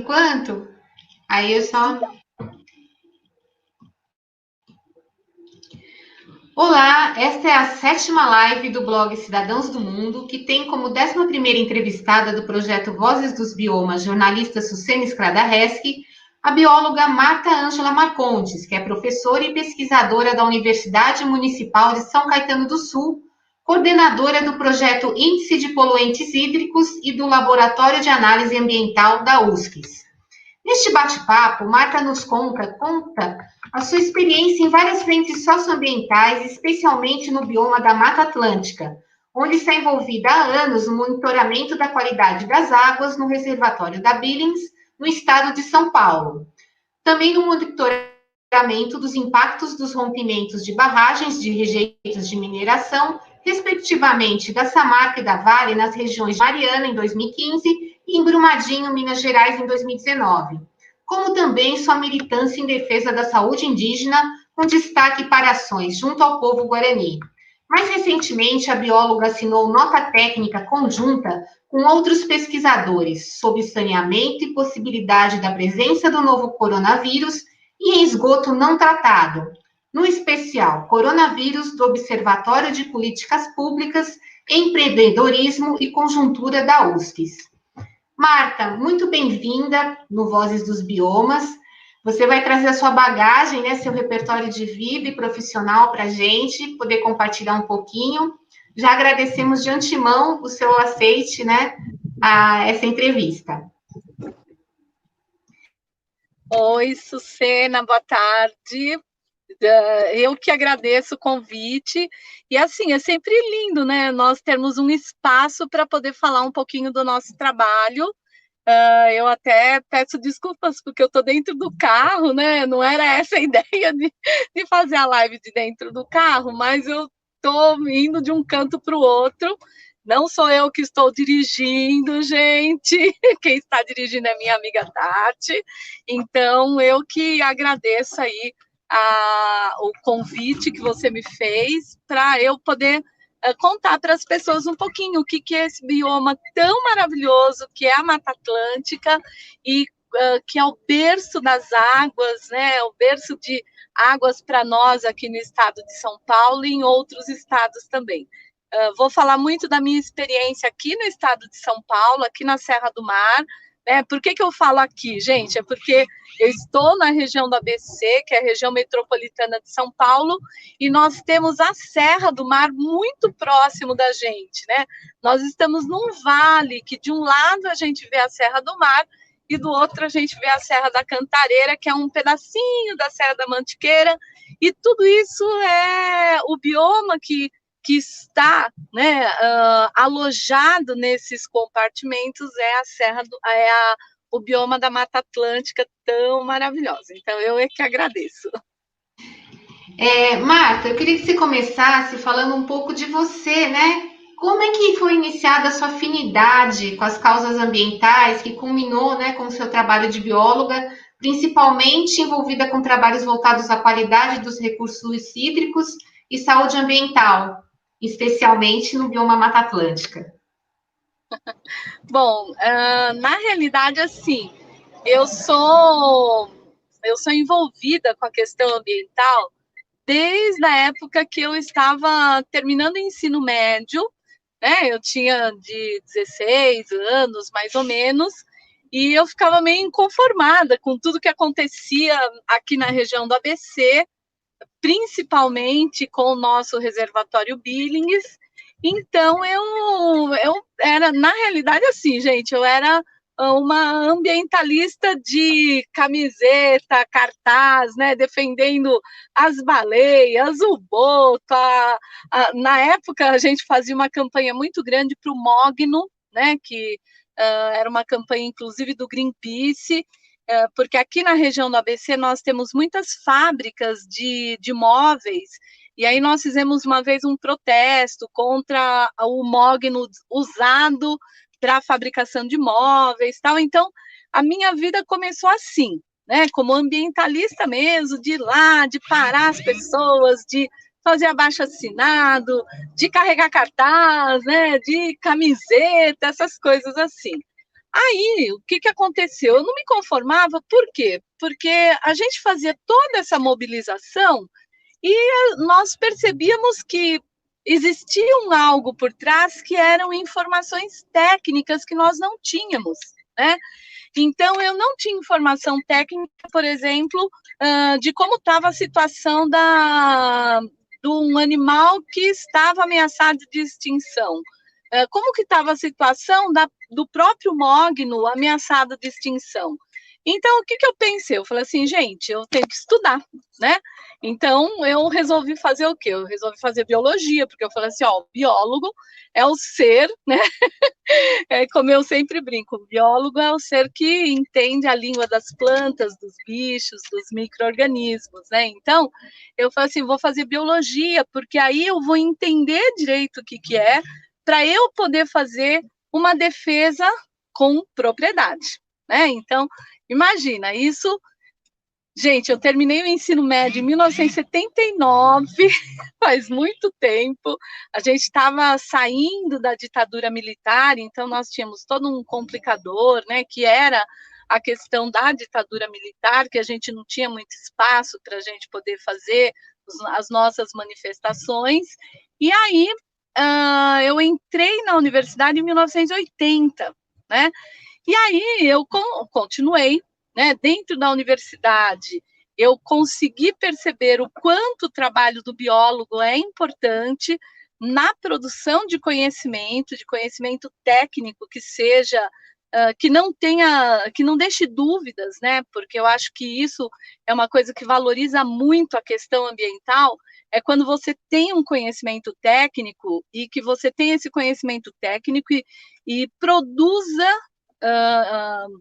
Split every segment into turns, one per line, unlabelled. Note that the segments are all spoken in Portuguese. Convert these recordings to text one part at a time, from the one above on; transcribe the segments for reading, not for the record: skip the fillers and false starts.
enquanto? Aí eu só... Olá, esta é a 7ª live do blog Cidadãos do Mundo, que tem como 11ª entrevistada do projeto Vozes dos Biomas, jornalista Sucena Skradareski, a bióloga Marta Ângela Marcondes, que é professora e pesquisadora da Universidade Municipal de São Caetano do Sul, coordenadora do projeto Índice de Poluentes Hídricos e do Laboratório de Análise Ambiental da USCS. Neste bate-papo, Marta nos conta a sua experiência em várias frentes socioambientais, especialmente no bioma da Mata Atlântica, onde está envolvida há anos no monitoramento da qualidade das águas no reservatório da Billings, no estado de São Paulo. Também no monitoramento dos impactos dos rompimentos de barragens de rejeitos de mineração, respectivamente da Samarca e da Vale, nas regiões de Mariana, em 2015, e em Brumadinho, Minas Gerais, em 2019. Como também sua militância em defesa da saúde indígena, com destaque para ações junto ao povo guarani. Mais recentemente, a bióloga assinou nota técnica conjunta com outros pesquisadores sobre saneamento e possibilidade da presença do novo coronavírus e em esgoto não tratado, no especial Coronavírus do Observatório de Políticas Públicas, Empreendedorismo e Conjuntura da USCS. Marta, muito bem-vinda no Vozes dos Biomas. Você vai trazer a sua bagagem, né, seu repertório de vida e profissional para a gente, poder compartilhar um pouquinho. Já agradecemos de antemão o seu aceite, né, a essa entrevista.
Oi, Sucena, boa tarde. Eu que agradeço o convite. E assim, é sempre lindo, né, nós termos um espaço para poder falar um pouquinho do nosso trabalho. Eu até peço desculpas, porque eu estou dentro do carro, né? Não era essa a ideia de fazer a live de dentro do carro, mas eu estou indo de um canto para o outro. Não sou eu que estou dirigindo, gente. Quem está dirigindo é minha amiga Tati. Então, eu que agradeço aí o convite que você me fez para eu poder contar para as pessoas um pouquinho o que é esse bioma tão maravilhoso que é a Mata Atlântica e que é o berço das águas, né? O berço de águas para nós aqui no estado de São Paulo e em outros estados também. Vou falar muito da minha experiência aqui no estado de São Paulo, aqui na Serra do Mar. Por que eu falo aqui, gente? É porque eu estou na região do ABC, que é a região metropolitana de São Paulo, e nós temos a Serra do Mar muito próximo da gente, né? Nós estamos num vale que de um lado a gente vê a Serra do Mar e do outro a gente vê a Serra da Cantareira, que é um pedacinho da Serra da Mantiqueira, e tudo isso é o bioma que está, né, alojado nesses compartimentos o bioma da Mata Atlântica tão maravilhosa. Então, eu é que agradeço.
Marta, eu queria que você começasse falando um pouco de você, né? Como é que foi iniciada a sua afinidade com as causas ambientais, que culminou, né, com o seu trabalho de bióloga, principalmente envolvida com trabalhos voltados à qualidade dos recursos hídricos e saúde ambiental, especialmente no bioma Mata Atlântica?
Bom, na realidade, assim, eu sou envolvida com a questão ambiental desde a época que eu estava terminando o ensino médio, né? Eu tinha de 16 anos, mais ou menos, e eu ficava meio inconformada com tudo que acontecia aqui na região do ABC, principalmente com o nosso reservatório Billings. Então, eu era, na realidade, assim, gente, eu era uma ambientalista de camiseta, cartaz, né, defendendo as baleias, o boto. Na época, a gente fazia uma campanha muito grande para o Mogno, né, que era uma campanha, inclusive, do Greenpeace, porque aqui na região do ABC nós temos muitas fábricas de móveis, e aí nós fizemos uma vez um protesto contra o mogno usado para a fabricação de móveis, tal. Então, a minha vida começou assim, né, como ambientalista mesmo, de ir lá, de parar as pessoas, de fazer abaixo-assinado, de carregar cartaz, né, de camiseta, essas coisas assim. Aí, o que aconteceu? Eu não me conformava, por quê? Porque a gente fazia toda essa mobilização e nós percebíamos que existia algo por trás que eram informações técnicas que nós não tínhamos, né? Então, eu não tinha informação técnica, por exemplo, de como estava a situação de um animal que estava ameaçado de extinção. Como que estava a situação do próprio mogno ameaçado de extinção. Então, o que eu pensei? Eu falei assim, gente, eu tenho que estudar, né? Então, eu resolvi fazer o quê? Eu resolvi fazer biologia, porque eu falei assim, ó, o biólogo é o ser, né? É como eu sempre brinco, o biólogo é o ser que entende a língua das plantas, dos bichos, dos micro-organismos, né? Então, eu falei assim, vou fazer biologia, porque aí eu vou entender direito o que é, para eu poder fazer uma defesa com propriedade, né? Então, imagina, isso... Gente, eu terminei o ensino médio em 1979, faz muito tempo. A gente estava saindo da ditadura militar, então nós tínhamos todo um complicador, né, que era a questão da ditadura militar, que a gente não tinha muito espaço para a gente poder fazer as nossas manifestações. E aí eu entrei na universidade em 1980, né? E aí eu continuei, né, dentro da universidade, eu consegui perceber o quanto o trabalho do biólogo é importante na produção de conhecimento técnico que seja, que não deixe dúvidas, né? Porque eu acho que isso é uma coisa que valoriza muito a questão ambiental, é quando você tem um conhecimento técnico e que você tem esse conhecimento técnico e produza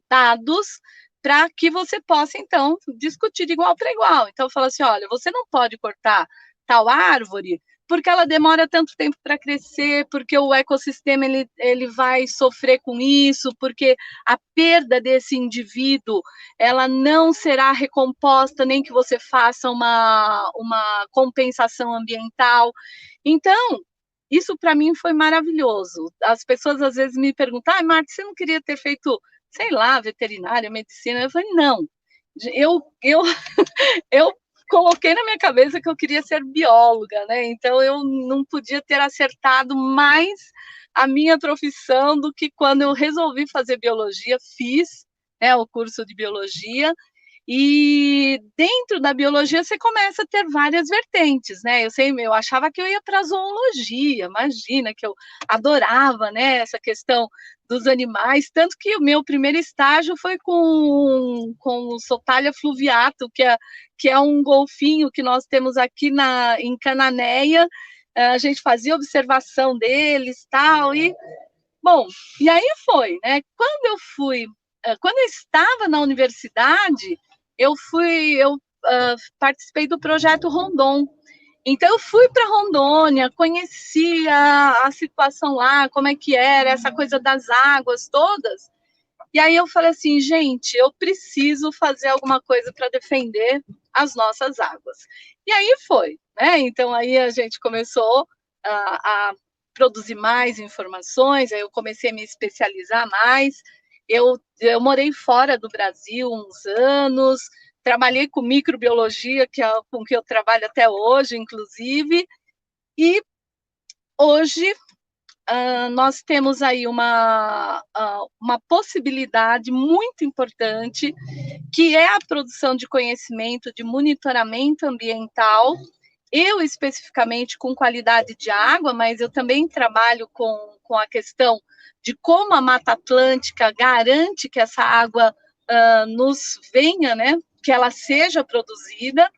dados para que você possa, então, discutir de igual para igual. Então, eu falo assim, olha, você não pode cortar tal árvore porque ela demora tanto tempo para crescer, porque o ecossistema ele vai sofrer com isso, porque a perda desse indivíduo ela não será recomposta, nem que você faça uma compensação ambiental. Então, isso para mim foi maravilhoso. As pessoas às vezes me perguntam, Marta, você não queria ter feito, sei lá, veterinária, medicina? Eu falei, não, eu coloquei na minha cabeça que eu queria ser bióloga, né? Então eu não podia ter acertado mais a minha profissão do que quando eu resolvi fazer biologia, fiz, né, o curso de biologia. E dentro da biologia você começa a ter várias vertentes, né? Eu achava que eu ia para a zoologia, imagina que eu adorava, né, essa questão dos animais, tanto que o meu primeiro estágio foi com o Sotalia fluviato, que é um golfinho que nós temos aqui em Cananéia. A gente fazia observação deles, tal, e bom, e aí foi, né? Quando eu estava na universidade, eu participei do projeto Rondon. Então, eu fui para Rondônia, conheci a situação lá, como é que era, essa coisa das águas todas. E aí eu falei assim, gente, eu preciso fazer alguma coisa para defender as nossas águas. E aí foi, né? Então, aí a gente começou a produzir mais informações, aí eu comecei a me especializar mais. Eu morei fora do Brasil uns anos, trabalhei com microbiologia, que é com que eu trabalho até hoje, inclusive, e hoje nós temos aí uma possibilidade muito importante, que é a produção de conhecimento de monitoramento ambiental, eu especificamente com qualidade de água, mas eu também trabalho com a questão de como a Mata Atlântica garante que essa água nos venha, né, que ela seja produzida.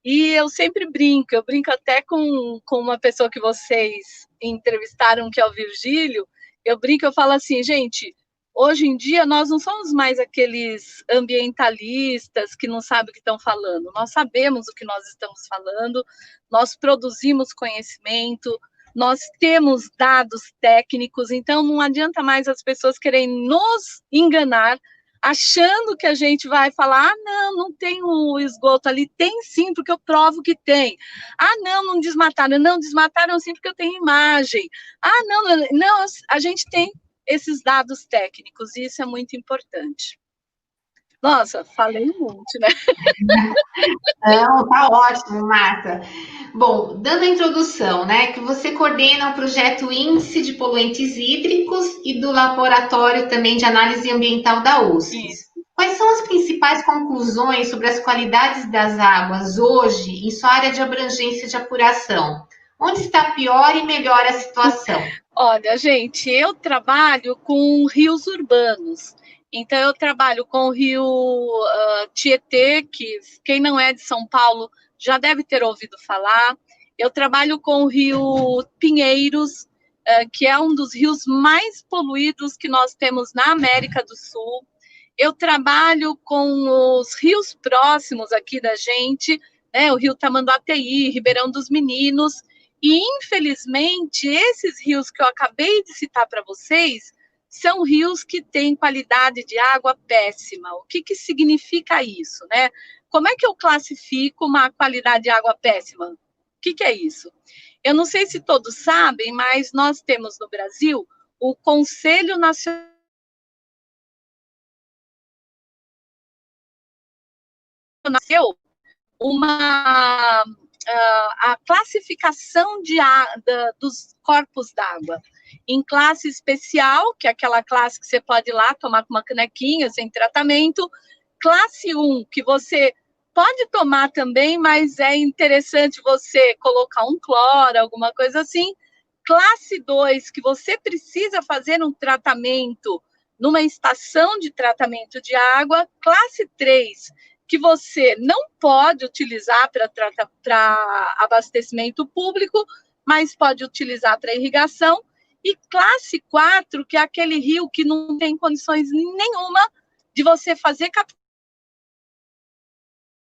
E eu sempre brinco, eu brinco até com uma pessoa que vocês entrevistaram, que é o Virgílio, eu falo assim, gente, hoje em dia nós não somos mais aqueles ambientalistas que não sabem o que estão falando, nós sabemos o que nós estamos falando, nós produzimos conhecimento, nós temos dados técnicos, então não adianta mais as pessoas querem nos enganar, achando que a gente vai falar, não tem o esgoto ali, tem sim, porque eu provo que tem. Não desmataram sim, porque eu tenho imagem. Não, a gente tem esses dados técnicos, e isso é muito importante. Nossa, falei um monte, né?
Não, tá ótimo, Marta. Bom, dando a introdução, né, que você coordena o projeto Índice de Poluentes Hídricos e do Laboratório também de Análise Ambiental da USP. Quais são as principais conclusões sobre as qualidades das águas hoje em sua área de abrangência de apuração? Onde está pior e melhor a situação?
Olha, gente, eu trabalho com rios urbanos. Então, eu trabalho com o rio Tietê, que quem não é de São Paulo já deve ter ouvido falar. Eu trabalho com o rio Pinheiros, que é um dos rios mais poluídos que nós temos na América do Sul. Eu trabalho com os rios próximos aqui da gente, né, o rio Tamanduateí, Ribeirão dos Meninos, e infelizmente esses rios que eu acabei de citar para vocês são rios que têm qualidade de água péssima. O que significa isso, né? Como é que eu classifico uma qualidade de água péssima? O que é isso? Eu não sei se todos sabem, mas nós temos no Brasil o Conselho Nacional a classificação dos corpos d'água em classe especial, que é aquela classe que você pode ir lá tomar com uma canequinha sem tratamento, classe 1, que você pode tomar também, mas é interessante você colocar um cloro, alguma coisa assim, classe 2, que você precisa fazer um tratamento numa estação de tratamento de água, classe 3, que você não pode utilizar para abastecimento público, mas pode utilizar para irrigação, e classe 4, que é aquele rio que não tem condições nenhuma de você fazer captação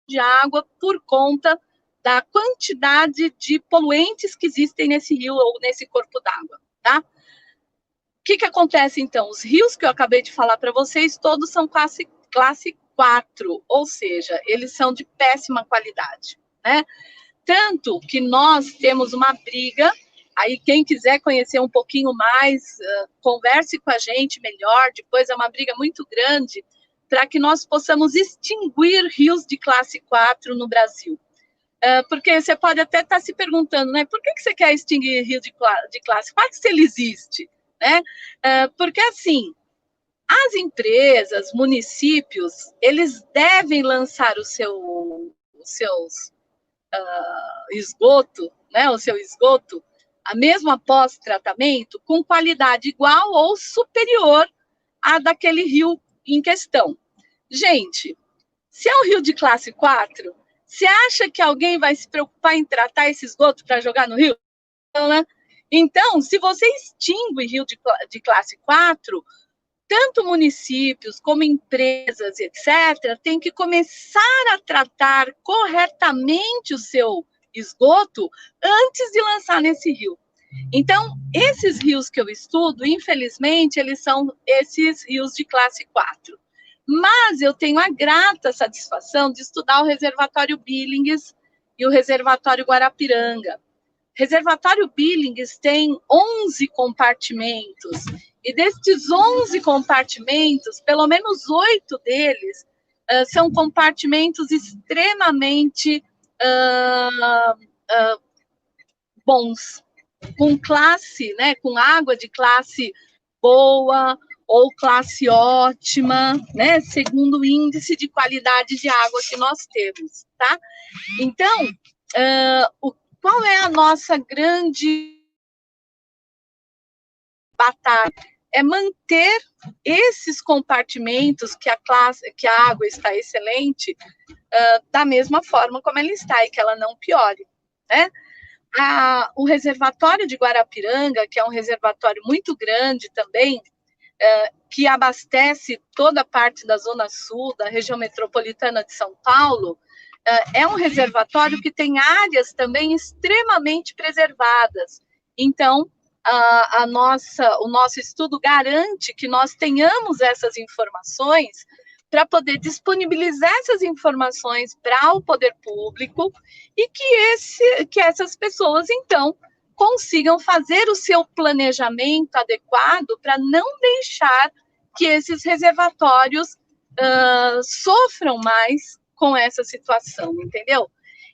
de água por conta da quantidade de poluentes que existem nesse rio ou nesse corpo d'água, tá? O que acontece, então? Os rios que eu acabei de falar para vocês, todos são classe 4, ou seja, eles são de péssima qualidade, né? Tanto que nós temos uma briga, aí quem quiser conhecer um pouquinho mais, converse com a gente melhor, depois é uma briga muito grande, para que nós possamos extinguir rios de classe 4 no Brasil. Porque você pode até estar se perguntando, né, por que você quer extinguir rio de classe 4 se ele existe, né? Porque, assim, as empresas, municípios, eles devem lançar o seu esgoto, né, o seu esgoto, mesmo após tratamento, com qualidade igual ou superior à daquele rio em questão. Gente, se é um rio de classe 4, você acha que alguém vai se preocupar em tratar esse esgoto para jogar no rio? Não, né? Então, se você extingue rio de classe 4, tanto municípios como empresas, etc., têm que começar a tratar corretamente o seu esgoto antes de lançar nesse rio. Então, esses rios que eu estudo, infelizmente, eles são esses rios de classe 4. Mas eu tenho a grata satisfação de estudar o reservatório Billings e o reservatório Guarapiranga. Reservatório Billings tem 11 compartimentos, e destes 11 compartimentos, pelo menos 8 deles são compartimentos extremamente bons, com classe, né, com água de classe boa ou classe ótima, né, segundo o índice de qualidade de água que nós temos, tá? Então, qual é a nossa grande batalha? É manter esses compartimentos que a água está excelente, da mesma forma como ela está, e que ela não piore, né? O reservatório de Guarapiranga, que é um reservatório muito grande também, que abastece toda a parte da Zona Sul, da região metropolitana de São Paulo, é um reservatório que tem áreas também extremamente preservadas. Então, o nosso estudo garante que nós tenhamos essas informações para poder disponibilizar essas informações para o poder público e que essas pessoas, então, consigam fazer o seu planejamento adequado para não deixar que esses reservatórios sofram mais com essa situação, entendeu?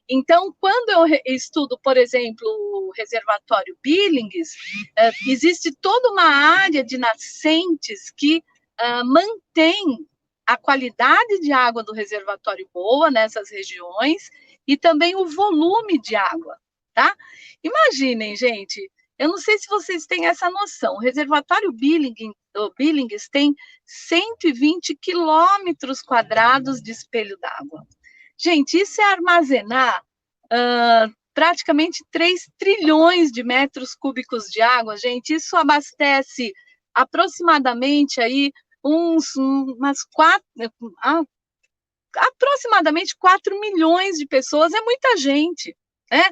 Então, quando eu estudo, por exemplo, o reservatório Billings, existe toda uma área de nascentes que mantém a qualidade de água do reservatório boa nessas regiões e também o volume de água, tá? Imaginem, gente, eu não sei se vocês têm essa noção, o reservatório Billings tem 120 quilômetros quadrados de espelho d'água. Gente, isso é armazenar praticamente 3 trilhões de metros cúbicos de água, gente. Isso abastece aproximadamente aí aproximadamente 4 milhões de pessoas, é muita gente, né?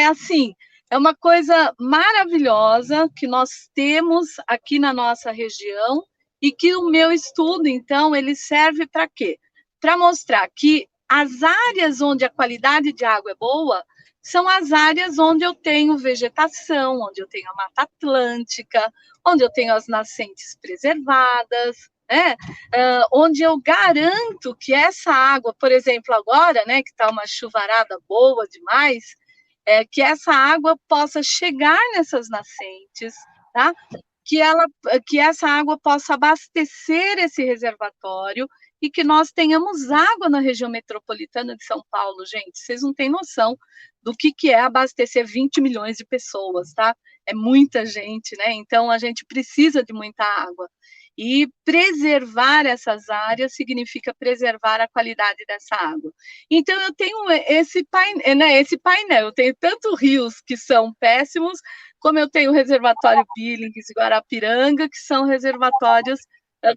Assim, é uma coisa maravilhosa que nós temos aqui na nossa região e que o meu estudo, então, ele serve para quê? Para mostrar que as áreas onde a qualidade de água é boa são as áreas onde eu tenho vegetação, onde eu tenho a Mata Atlântica, onde eu tenho as nascentes preservadas, né? Onde eu garanto que essa água, por exemplo, agora, né, que está uma chuvarada boa demais, que essa água possa chegar nessas nascentes, tá? Que essa água possa abastecer esse reservatório e que nós tenhamos água na região metropolitana de São Paulo, gente. Vocês não têm noção do que é abastecer 20 milhões de pessoas, tá? É muita gente, né? Então, a gente precisa de muita água. E preservar essas áreas significa preservar a qualidade dessa água. Então, eu tenho esse painel, eu tenho tanto rios que são péssimos, como eu tenho o reservatório Billings e Guarapiranga, que são reservatórios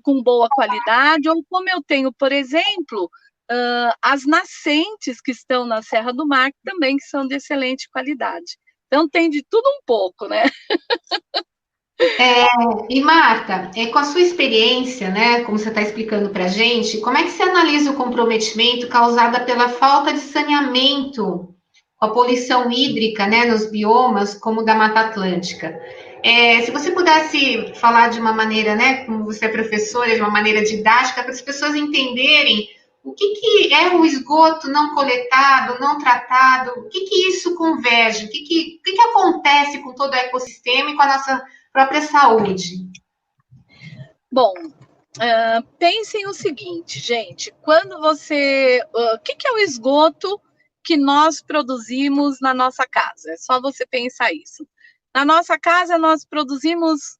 com boa qualidade, ou como eu tenho, por exemplo, as nascentes que estão na Serra do Mar, também que são de excelente qualidade. Então, tem de tudo um pouco, né?
E Marta, com a sua experiência, né, como você está explicando para a gente, como é que você analisa o comprometimento causado pela falta de saneamento, com a poluição hídrica, né, nos biomas, como o da Mata Atlântica? Se você pudesse falar de uma maneira, né, como você é professora, de uma maneira didática, para as pessoas entenderem o que é o esgoto não coletado, não tratado, o que isso converge, o que acontece com todo o ecossistema e com a nossa própria saúde?
Bom, pensem o seguinte, gente, quando você... O que é o esgoto que nós produzimos na nossa casa? É só você pensar isso. Na nossa casa, nós produzimos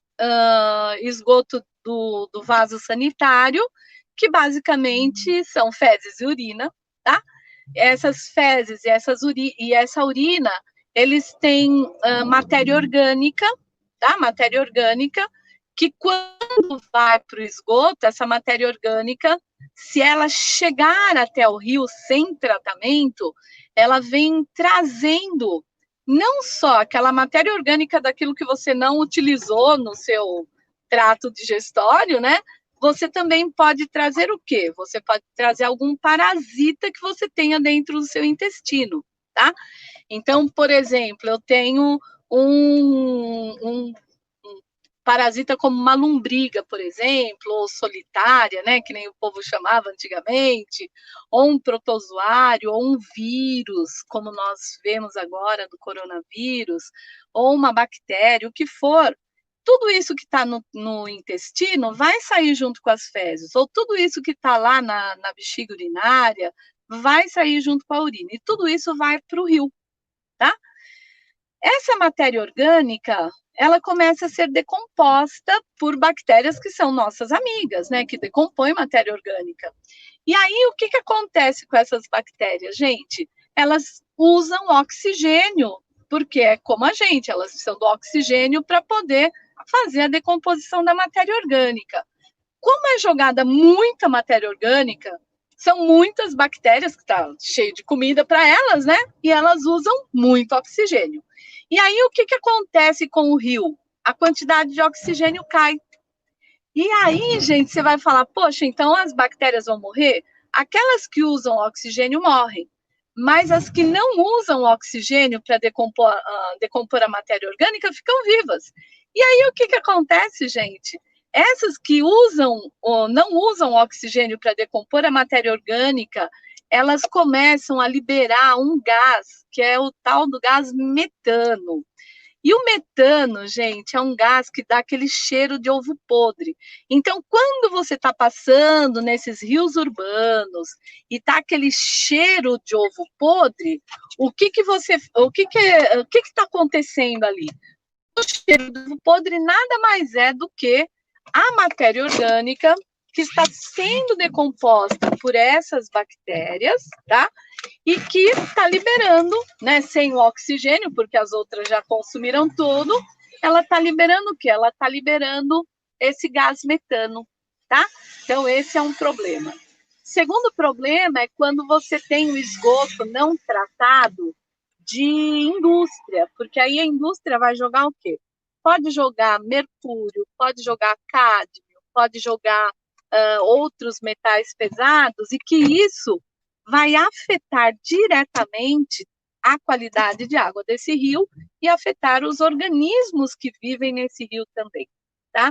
esgoto do vaso sanitário, que basicamente são fezes e urina, tá? Essas fezes e essa urina, eles têm matéria orgânica, tá? Matéria orgânica, que quando vai para o esgoto, essa matéria orgânica, se ela chegar até o rio sem tratamento, ela vem trazendo não só aquela matéria orgânica daquilo que você não utilizou no seu trato digestório, né? Você também pode trazer o quê? Você pode trazer algum parasita que você tenha dentro do seu intestino, tá? Então, por exemplo, eu tenho um parasita como uma lombriga, por exemplo, ou solitária, né, que nem o povo chamava antigamente, ou um protozoário, ou um vírus, como nós vemos agora do coronavírus, ou uma bactéria, o que for. Tudo isso que está no intestino vai sair junto com as fezes, ou tudo isso que está lá na bexiga urinária vai sair junto com a urina, e tudo isso vai para o rio, tá? Essa matéria orgânica, ela começa a ser decomposta por bactérias que são nossas amigas, né, que decompõem matéria orgânica. E aí, o que acontece com essas bactérias, gente? Elas usam oxigênio, porque é como a gente, elas precisam do oxigênio para poder fazer a decomposição da matéria orgânica. Como é jogada muita matéria orgânica, são muitas bactérias que estão cheio de comida para elas, né? E elas usam muito oxigênio. E aí, o que acontece com o rio? A quantidade de oxigênio cai. E aí, gente, você vai falar, poxa, então as bactérias vão morrer? Aquelas que usam oxigênio morrem. mas as que não usam oxigênio para decompor, decompor a matéria orgânica ficam vivas. E aí o que acontece, gente? Essas que usam ou não usam oxigênio para decompor a matéria orgânica, elas começam a liberar um gás, que é o tal do gás metano. E o metano, gente, é um gás que dá aquele cheiro de ovo podre. Então, quando você está passando nesses rios urbanos e tá aquele cheiro de ovo podre, o que está acontecendo ali? O cheiro do ovo podre nada mais é do que a matéria orgânica que está sendo decomposta por essas bactérias, tá? E que está liberando, né, sem o oxigênio, porque as outras já consumiram tudo, ela está liberando o quê? Ela está liberando esse gás metano, tá? Então, esse é um problema. Segundo problema é quando você tem o esgoto não tratado de indústria, porque aí a indústria vai jogar o quê? Pode jogar mercúrio, pode jogar cádmio, pode jogar outros metais pesados, e que isso vai afetar diretamente a qualidade de água desse rio e afetar os organismos que vivem nesse rio também, tá?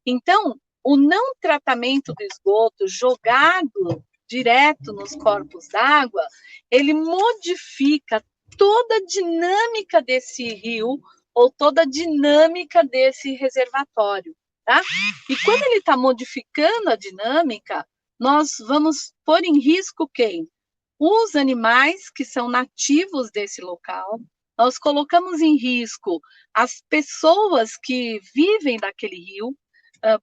Então, o não tratamento do esgoto jogado direto nos corpos d'água, ele modifica toda a dinâmica desse rio ou toda a dinâmica desse reservatório, tá? E quando ele está modificando a dinâmica, nós vamos pôr em risco quem? Os animais que são nativos desse local, nós colocamos em risco as pessoas que vivem naquele rio.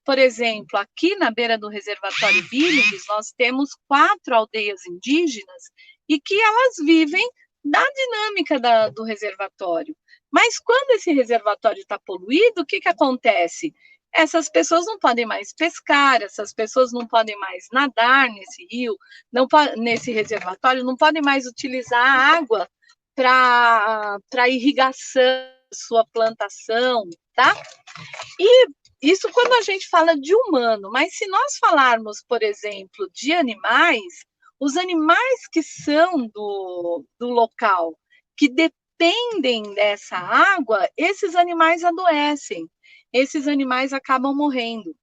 Por exemplo, aqui na beira do reservatório Billings, nós temos 4 aldeias indígenas e que elas vivem da dinâmica do reservatório. Mas quando esse reservatório está poluído, o que acontece? Essas pessoas não podem mais pescar, essas pessoas não podem mais nadar nesse rio, nesse reservatório, não podem mais utilizar a água para irrigação, sua plantação, tá? E isso quando a gente fala de humano, mas se nós falarmos, por exemplo, de animais, os animais que são do local, que dependem dessa água, esses animais adoecem, esses animais acabam morrendo.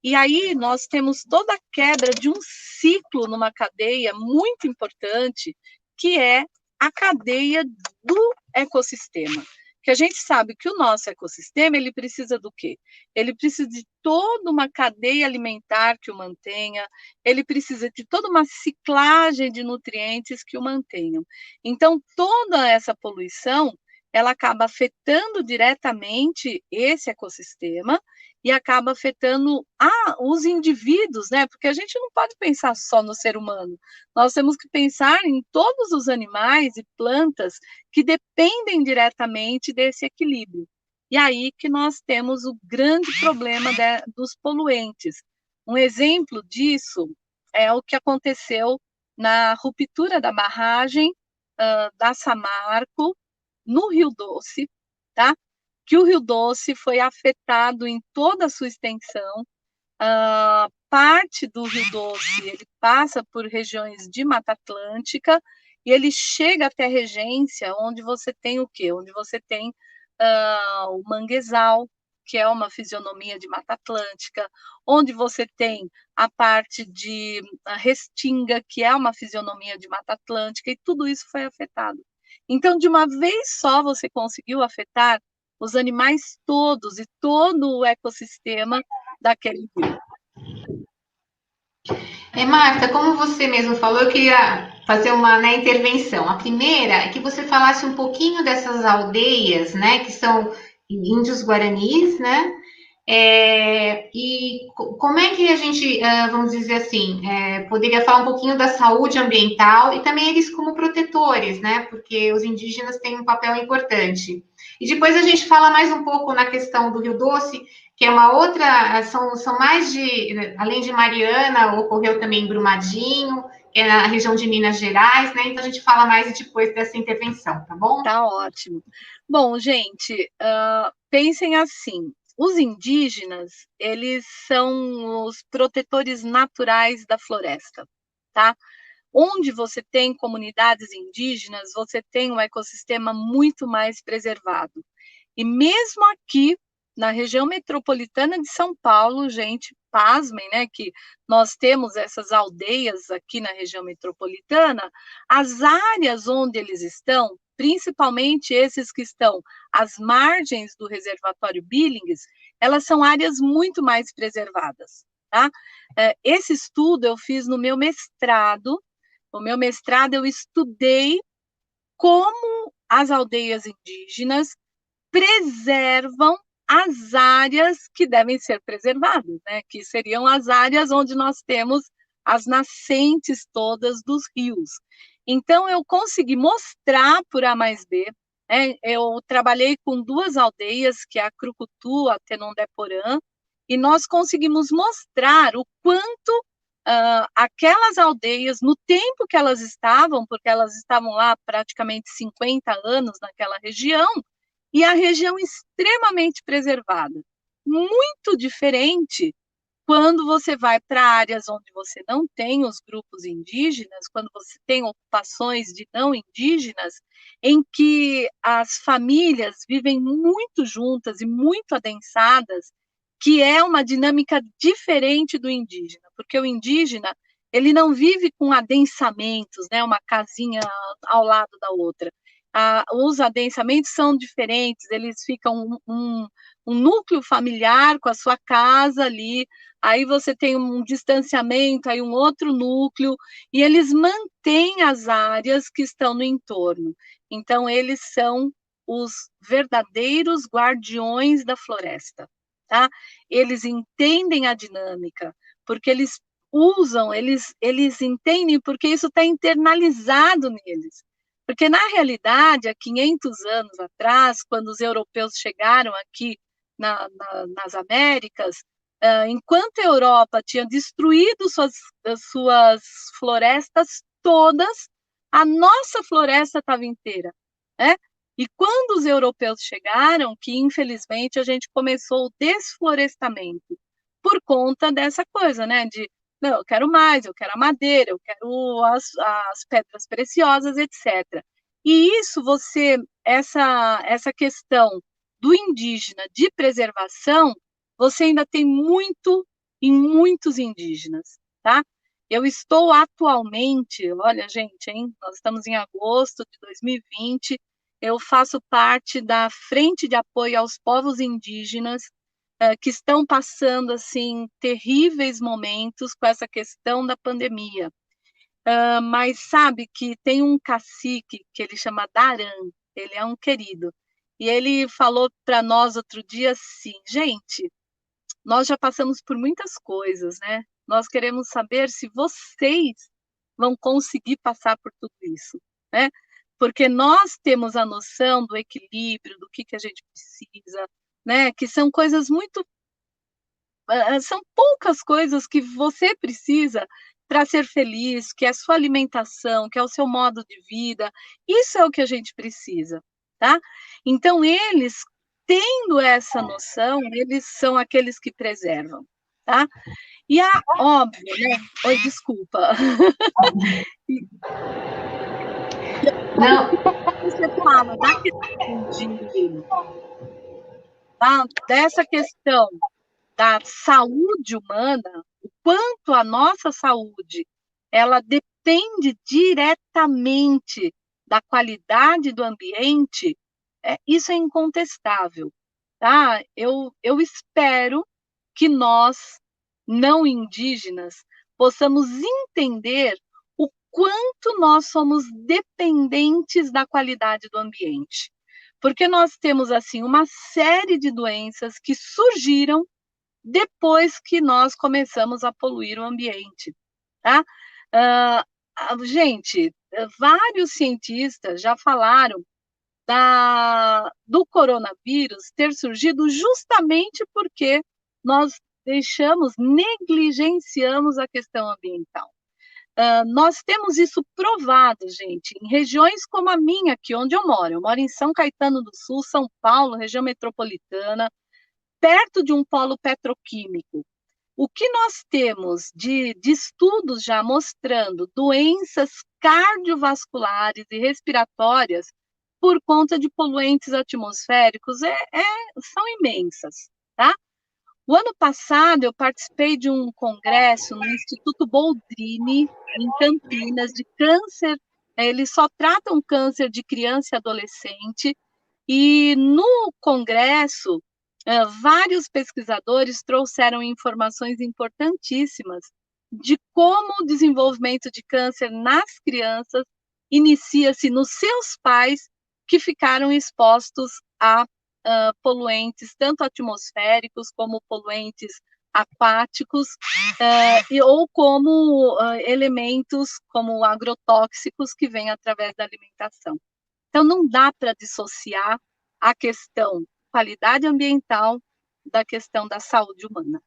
E aí nós temos toda a quebra de um ciclo numa cadeia muito importante, que é a cadeia do ecossistema. Que a gente sabe que o nosso ecossistema, ele precisa do quê? Ele precisa de toda uma cadeia alimentar que o mantenha, ele precisa de toda uma ciclagem de nutrientes que o mantenham. Então, toda essa poluição, ela acaba afetando diretamente esse ecossistema e acaba afetando os indivíduos, né? Porque a gente não pode pensar só no ser humano. Nós temos que pensar em todos os animais e plantas que dependem diretamente desse equilíbrio. E aí que nós temos o grande problema dos poluentes. Um exemplo disso é o que aconteceu na ruptura da barragem da Samarco, no Rio Doce, tá? Que o Rio Doce foi afetado em toda a sua extensão. Parte do Rio Doce, ele passa por regiões de Mata Atlântica e ele chega até a Regência, onde você tem o quê? Onde você tem o manguezal, que é uma fisionomia de Mata Atlântica, onde você tem a parte de Restinga, que é uma fisionomia de Mata Atlântica, e tudo isso foi afetado. Então, de uma vez só, você conseguiu afetar os animais todos e todo o ecossistema daquele rio.
Marta, como você mesmo falou, eu queria fazer uma, né, intervenção. A primeira é que você falasse um pouquinho dessas aldeias, né, que são índios guaranis, né, e como é que a gente, vamos dizer assim, poderia falar um pouquinho da saúde ambiental e também eles como protetores, né, porque os indígenas têm um papel importante. E depois a gente fala mais um pouco na questão do Rio Doce, que é uma outra, são mais de, além de Mariana, ocorreu também em Brumadinho, que é na região de Minas Gerais, né? Então a gente fala mais depois dessa intervenção, tá bom?
Tá ótimo. Bom, gente, pensem assim, os indígenas, eles são os protetores naturais da floresta, tá? onde você tem comunidades indígenas, você tem um ecossistema muito mais preservado. E mesmo aqui, na região metropolitana de São Paulo, gente, pasmem, né, que nós temos essas aldeias aqui na região metropolitana, as áreas onde eles estão, principalmente esses que estão às margens do reservatório Billings, elas são áreas muito mais preservadas, tá? Esse estudo eu fiz no meu mestrado. No meu mestrado eu estudei como as aldeias indígenas preservam as áreas que devem ser preservadas, né? Que seriam as áreas onde nós temos as nascentes todas dos rios. Então, eu consegui mostrar por A mais B, né? Eu trabalhei com 2 aldeias, que é a Crucutu, a Tenondeporã, e nós conseguimos mostrar o quanto aquelas aldeias, no tempo que elas estavam, porque elas estavam lá praticamente 50 anos naquela região, e a região extremamente preservada. Muito diferente quando você vai para áreas onde você não tem os grupos indígenas, quando você tem ocupações de não indígenas, em que as famílias vivem muito juntas e muito adensadas, que é uma dinâmica diferente do indígena, porque o indígena, ele não vive com adensamentos, né, uma casinha ao lado da outra. Os adensamentos são diferentes, eles ficam um núcleo familiar com a sua casa ali, aí você tem um distanciamento, aí um outro núcleo, e eles mantêm as áreas que estão no entorno. Então, eles são os verdadeiros guardiões da floresta, tá? Eles entendem a dinâmica, porque eles usam, eles entendem porque isso está internalizado neles. Porque, na realidade, há 500 anos atrás, quando os europeus chegaram aqui nas Américas, enquanto a Europa tinha destruído suas florestas todas, a nossa floresta estava inteira, né? E quando os europeus chegaram, que infelizmente a gente começou o desflorestamento, por conta dessa coisa, né? Não, eu quero mais, eu quero a madeira, eu quero as pedras preciosas, etc. E isso essa questão do indígena de preservação, você ainda tem muito em muitos indígenas, tá? Eu estou atualmente, olha, gente, hein? Nós estamos em agosto de 2020, eu faço parte da Frente de Apoio aos Povos Indígenas, que estão passando, assim, terríveis momentos com essa questão da pandemia. Mas sabe que tem um cacique que ele chama Daran, ele é um querido, e ele falou para nós outro dia assim, gente, nós já passamos por muitas coisas, né? Nós queremos saber se vocês vão conseguir passar por tudo isso, né? Porque nós temos a noção do equilíbrio, do que a gente precisa, né? Que são coisas muito... São poucas coisas que você precisa para ser feliz, que é a sua alimentação, que é o seu modo de vida. Isso é o que a gente precisa, tá? Então, eles, tendo essa noção, eles são aqueles que preservam, tá? E óbvio, né? Oi, desculpa.
Não.
Você fala dessa questão da saúde humana, o quanto a nossa saúde ela depende diretamente da qualidade do ambiente, isso é incontestável, tá? Eu espero que nós, não indígenas, possamos entender o quanto nós somos dependentes da qualidade do ambiente. Porque nós temos, assim, uma série de doenças que surgiram depois que nós começamos a poluir o ambiente, tá? Gente, vários cientistas já falaram do coronavírus ter surgido justamente porque nós negligenciamos a questão ambiental. Nós temos isso provado, gente, em regiões como a minha, aqui onde eu moro em São Caetano do Sul, São Paulo, região metropolitana, perto de um polo petroquímico. o que nós temos de estudos já mostrando doenças cardiovasculares e respiratórias por conta de poluentes atmosféricos são imensas, tá? O ano passado, eu participei de um congresso no Instituto Boldrini, em Campinas, de câncer. Eles só tratam câncer de criança e adolescente. E no congresso, vários pesquisadores trouxeram informações importantíssimas de como o desenvolvimento de câncer nas crianças inicia-se nos seus pais que ficaram expostos a poluentes, tanto atmosféricos como poluentes aquáticos, ou como elementos como agrotóxicos que vêm através da alimentação. Então, não dá para dissociar a questão qualidade ambiental da questão da saúde humana.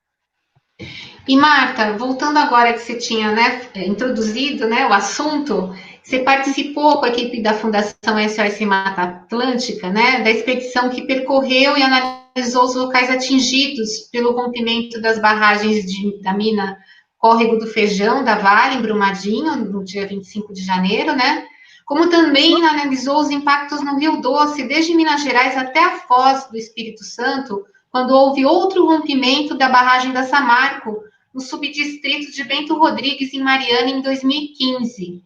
E Marta, voltando agora que você tinha, né, introduzido, né, o assunto, você participou com a equipe da Fundação SOS Mata Atlântica, né, da expedição que percorreu e analisou os locais atingidos pelo rompimento das barragens da mina Córrego do Feijão, da Vale, em Brumadinho, no dia 25 de janeiro, né, como também analisou os impactos no Rio Doce, desde Minas Gerais até a Foz do Espírito Santo, quando houve outro rompimento da barragem da Samarco, no subdistrito de Bento Rodrigues, em Mariana, em 2015.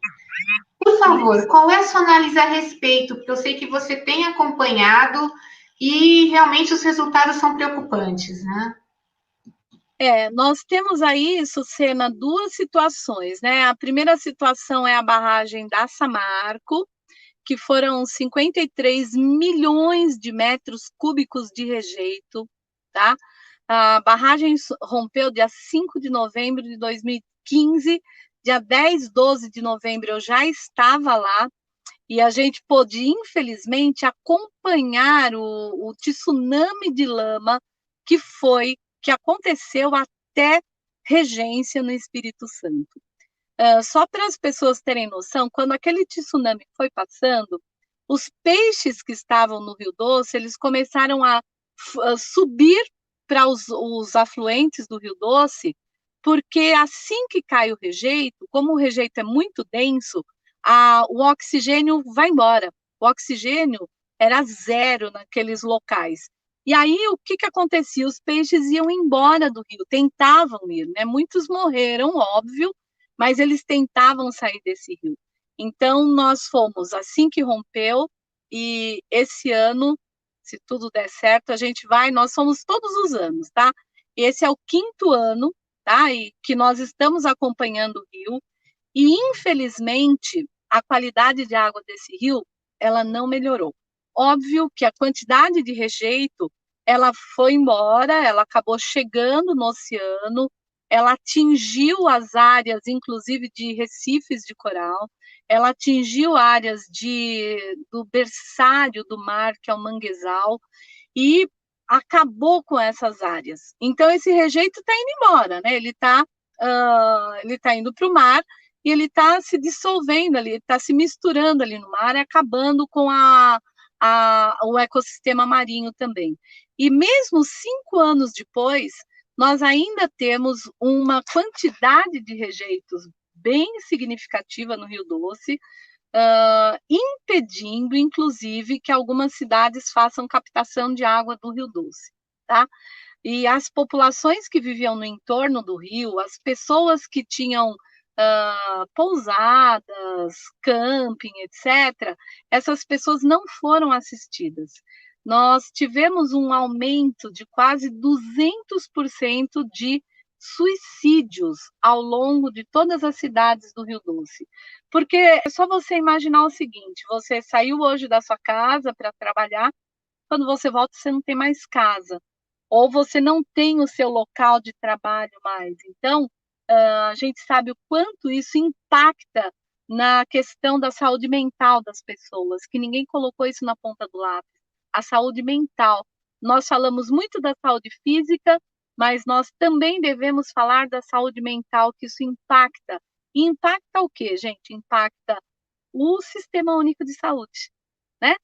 Por favor, qual é a sua análise a respeito? Porque eu sei que você tem acompanhado e realmente os resultados são preocupantes, né?
Nós temos aí, Sucena, duas situações, né? A primeira situação é a barragem da Samarco, que foram 53 milhões de metros cúbicos de rejeito, tá? A barragem rompeu dia 5 de novembro de 2015, dia 10, 12 de novembro eu já estava lá, e a gente pôde, infelizmente, acompanhar o tsunami de lama que aconteceu até Regência, no Espírito Santo. Só para as pessoas terem noção, quando aquele tsunami foi passando, os peixes que estavam no Rio Doce, eles começaram a subir para os afluentes do Rio Doce, porque assim que cai o rejeito, como o rejeito é muito denso, o oxigênio vai embora. O oxigênio era zero naqueles locais. E aí, o que acontecia? Os peixes iam embora do rio, tentavam ir, né? Muitos morreram, óbvio, mas eles tentavam sair desse rio. Então, nós fomos assim que rompeu, e esse ano, se tudo der certo, a gente vai, nós somos todos os anos, tá? Esse é o 5º ano, tá? E que nós estamos acompanhando o rio, e infelizmente, a qualidade de água desse rio, ela não melhorou. Óbvio que a quantidade de rejeito, ela foi embora, ela acabou chegando no oceano, ela atingiu as áreas, inclusive, de recifes de coral, ela atingiu áreas do berçário do mar, que é o manguezal, e acabou com essas áreas. Então, esse rejeito está indo embora, né? Ele tá indo para o mar, e ele está se dissolvendo ali, está se misturando ali no mar, e acabando com o ecossistema marinho também. E mesmo 5 anos depois, nós ainda temos uma quantidade de rejeitos bem significativa no Rio Doce, impedindo, inclusive, que algumas cidades façam captação de água do Rio Doce, tá? E as populações que viviam no entorno do rio, as pessoas que tinham pousadas, camping, etc., essas pessoas não foram assistidas. Nós tivemos um aumento de quase 200% de suicídios ao longo de todas as cidades do Rio Doce. Porque é só você imaginar o seguinte: você saiu hoje da sua casa para trabalhar, quando você volta, você não tem mais casa, ou você não tem o seu local de trabalho mais. Então, a gente sabe o quanto isso impacta na questão da saúde mental das pessoas, que ninguém colocou isso na ponta do lápis. A saúde mental. Nós falamos muito da saúde física, mas nós também devemos falar da saúde mental, que isso impacta. E impacta o quê, gente? Impacta o Sistema Único de Saúde, né?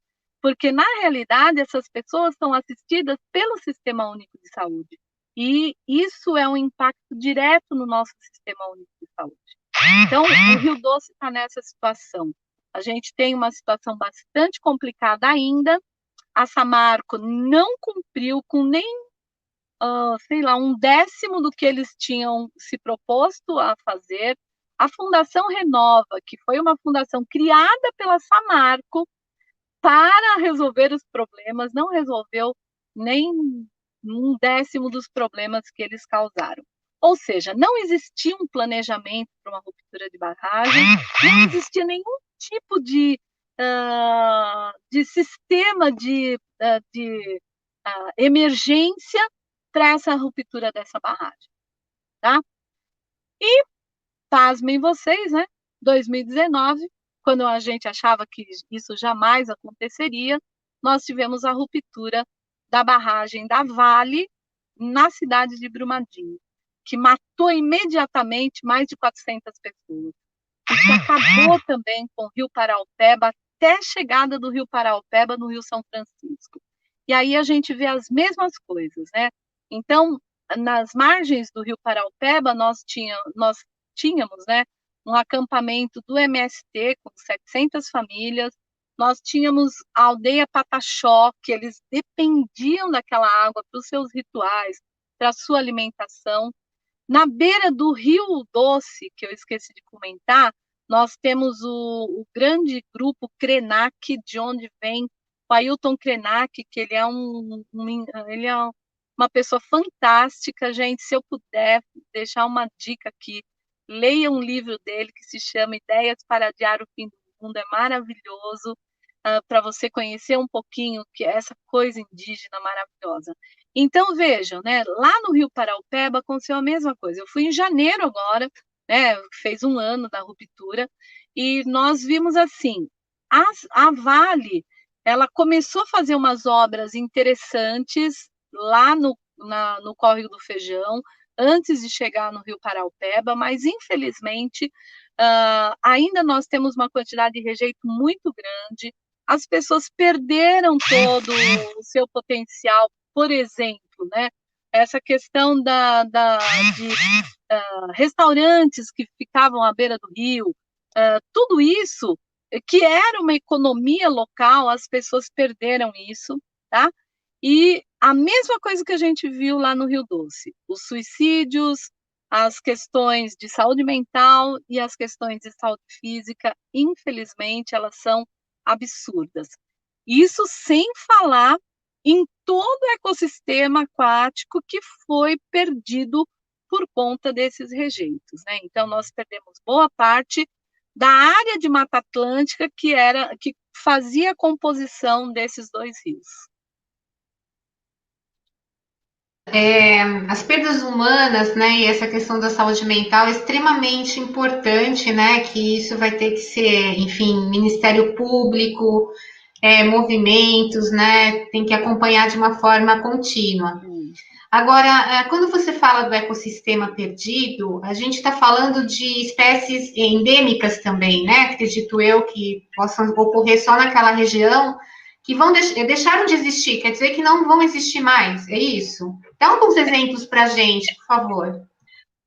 Porque, na realidade, essas pessoas são assistidas pelo Sistema Único de Saúde. E isso é um impacto direto no nosso sistema único de saúde. Então, o Rio Doce está nessa situação. A gente tem uma situação bastante complicada ainda. A Samarco não cumpriu com nem, sei lá, 1/10 do que eles tinham se proposto a fazer. A Fundação Renova, que foi uma fundação criada pela Samarco para resolver os problemas, não resolveu nem 1/10 dos problemas que eles causaram. Ou seja, não existia um planejamento para uma ruptura de barragem, não existia nenhum tipo de sistema de emergência para essa ruptura dessa barragem, tá? E, pasmem vocês, né? 2019, quando a gente achava que isso jamais aconteceria, nós tivemos a ruptura da barragem da Vale na cidade de Brumadinho, que matou imediatamente mais de 400 pessoas. Isso acabou também com o Rio Paraopeba, até a chegada do Rio Paraopeba no Rio São Francisco. E aí a gente vê as mesmas coisas, né? Então, nas margens do Rio Paraopeba, nós tínhamos, né, um acampamento do MST com 700 famílias, nós tínhamos a aldeia Pataxó, que eles dependiam daquela água para os seus rituais, para a sua alimentação. Na beira do Rio Doce, que eu esqueci de comentar, nós temos o grande grupo Krenak, de onde vem o Ailton Krenak, que ele é ele é uma pessoa fantástica, gente. Se eu puder deixar uma dica aqui, leia um livro dele que se chama Ideias para Adiar o Fim do Mundo, é maravilhoso, para você conhecer um pouquinho que é essa coisa indígena maravilhosa. Então, vejam, né, lá no Rio Paraopeba aconteceu a mesma coisa. Eu fui em janeiro agora, né, fez 1 ano da ruptura, e nós vimos assim, a Vale, ela começou a fazer umas obras interessantes lá no Córrego do Feijão, antes de chegar no Rio Paraopeba, mas infelizmente ainda nós temos uma quantidade de rejeito muito grande, as pessoas perderam todo o seu potencial, por exemplo, né? Essa questão de restaurantes que ficavam à beira do rio, tudo isso que era uma economia local, as pessoas perderam isso, tá? E a mesma coisa que a gente viu lá no Rio Doce, os suicídios, as questões de saúde mental e as questões de saúde física, infelizmente, elas são absurdas. Isso sem falar em todo o ecossistema aquático que foi perdido por conta desses rejeitos, né? Então, nós perdemos boa parte da área de Mata Atlântica que fazia a composição desses 2 rios.
As perdas humanas, né, e essa questão da saúde mental é extremamente importante, né, que isso vai ter que ser, enfim, Ministério Público, movimentos, né, tem que acompanhar de uma forma contínua. Agora, quando você fala do ecossistema perdido, a gente está falando de espécies endêmicas também, né? Acredito eu que possam ocorrer só naquela região, que deixaram de existir, quer dizer que não vão existir mais, é isso? Dá alguns exemplos para a gente, por favor.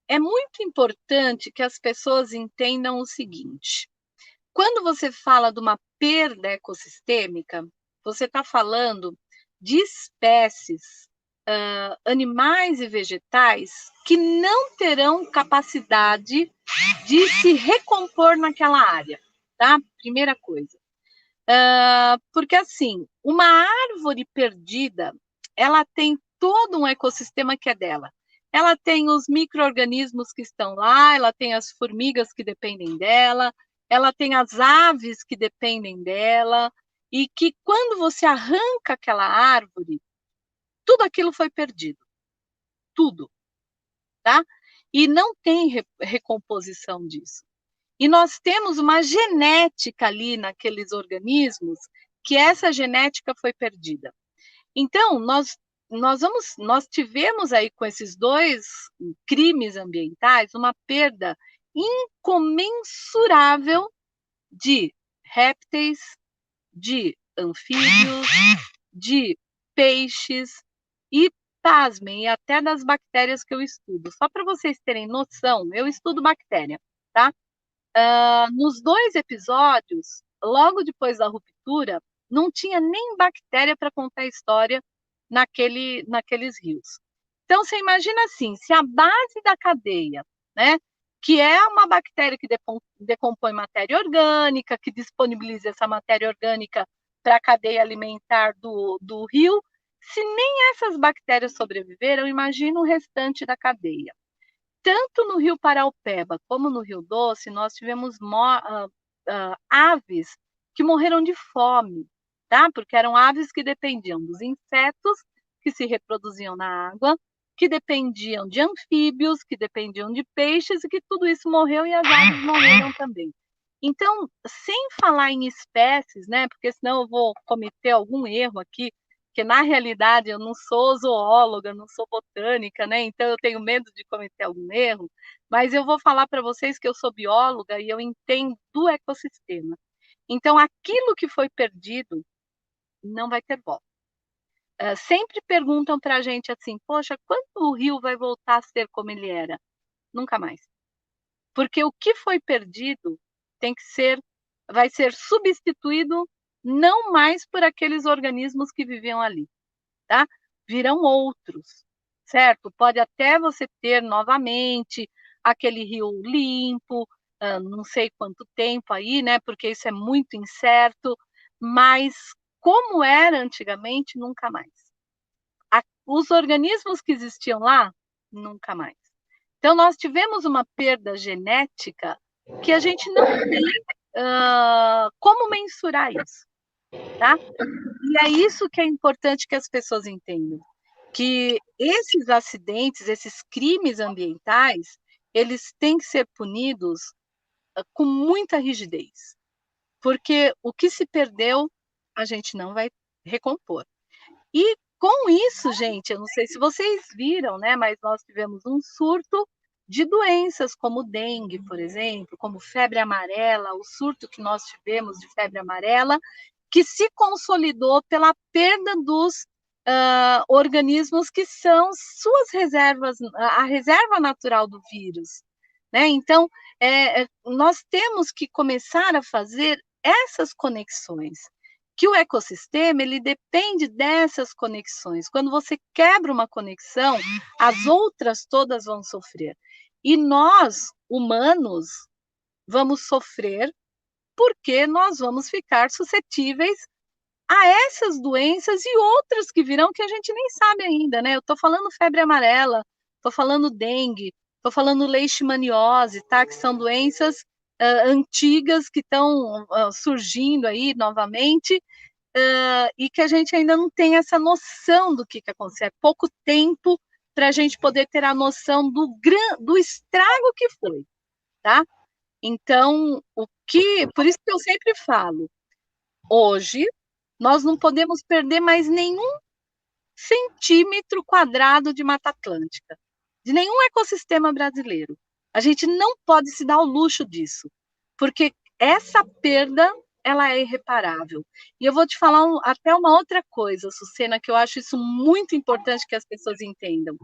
É muito importante que as pessoas entendam o seguinte: quando você fala de uma perda ecossistêmica, você está falando de espécies, animais e vegetais que não terão capacidade de se recompor naquela área, tá? Primeira coisa. Porque, assim, uma árvore perdida, ela tem todo um ecossistema que é dela. Ela tem os micro-organismos que estão lá, ela tem as formigas que dependem dela, ela tem as aves que dependem dela, e que quando você arranca aquela árvore, tudo aquilo foi perdido. Tudo, tá? E não tem recomposição disso. E nós temos uma genética ali naqueles organismos que essa genética foi perdida. Então, nós tivemos aí com esses 2 crimes ambientais uma perda incomensurável de répteis, de anfíbios, de peixes, e pasmem, e até das bactérias que eu estudo. Só para vocês terem noção, eu estudo bactéria, tá? Nos 2 episódios, logo depois da ruptura, não tinha nem bactéria para contar a história naqueles rios. Então, você imagina assim, se a base da cadeia, né, que é uma bactéria que decompõe matéria orgânica, que disponibiliza essa matéria orgânica para a cadeia alimentar do rio, se nem essas bactérias sobreviveram, imagina o restante da cadeia. Tanto no Rio Paraupeba como no Rio Doce, nós tivemos aves que morreram de fome, tá? Porque eram aves que dependiam dos insetos que se reproduziam na água, que dependiam de anfíbios, que dependiam de peixes, e que tudo isso morreu e as aves morreram também. Então, sem falar em espécies, né? Porque senão eu vou cometer algum erro aqui, porque na realidade eu não sou zoóloga, não sou botânica, né? Então eu tenho medo de cometer algum erro, mas eu vou falar para vocês que eu sou bióloga e eu entendo do ecossistema. Então aquilo que foi perdido não vai ter volta. Sempre perguntam para a gente assim, poxa, quando o rio vai voltar a ser como ele era? Nunca mais. Porque o que foi perdido vai ser substituído não mais por aqueles organismos que viviam ali, tá? Virão outros, certo? Pode até você ter novamente aquele rio limpo, não sei quanto tempo aí, né? Porque isso é muito incerto, mas como era antigamente, nunca mais. Os organismos que existiam lá, nunca mais. Então, nós tivemos uma perda genética que a gente não tem como mensurar isso, tá? E é isso que é importante que as pessoas entendam, que esses acidentes, esses crimes ambientais, eles têm que ser punidos com muita rigidez, porque o que se perdeu, a gente não vai recompor. E com isso, gente, eu não sei se vocês viram, né, mas nós tivemos um surto de doenças como dengue, por exemplo, como febre amarela, o surto que nós tivemos de febre amarela, que se consolidou pela perda dos organismos que são suas reservas, a reserva natural do vírus, né? Então, nós temos que começar a fazer essas conexões, que o ecossistema ele depende dessas conexões. Quando você quebra uma conexão, as outras todas vão sofrer. E nós, humanos, vamos sofrer porque nós vamos ficar suscetíveis a essas doenças e outras que virão que a gente nem sabe ainda, né? Eu estou falando febre amarela, estou falando dengue, estou falando leishmaniose, tá? Que são doenças antigas que estão surgindo aí novamente e que a gente ainda não tem essa noção do que acontece. É pouco tempo para a gente poder ter a noção do estrago que foi, tá? Então, por isso que eu sempre falo, hoje nós não podemos perder mais nenhum centímetro quadrado de Mata Atlântica, de nenhum ecossistema brasileiro. A gente não pode se dar o luxo disso, porque essa perda ela é irreparável. E eu vou te falar até uma outra coisa, Sucena, que eu acho isso muito importante que as pessoas entendam.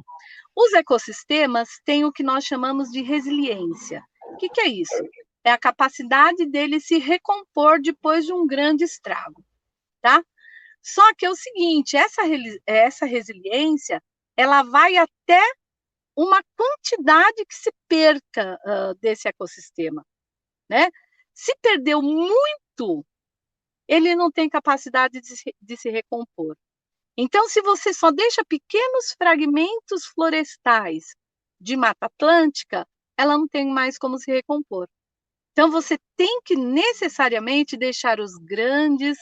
Os ecossistemas têm o que nós chamamos de resiliência. O que é isso? É a capacidade dele se recompor depois de um grande estrago, tá? Só que é o seguinte, essa resiliência, ela vai até uma quantidade que se perca desse ecossistema, né? Se perdeu muito, ele não tem capacidade de se recompor. Então, se você só deixa pequenos fragmentos florestais de Mata Atlântica, ela não tem mais como se recompor. Então, você tem que necessariamente deixar os grandes,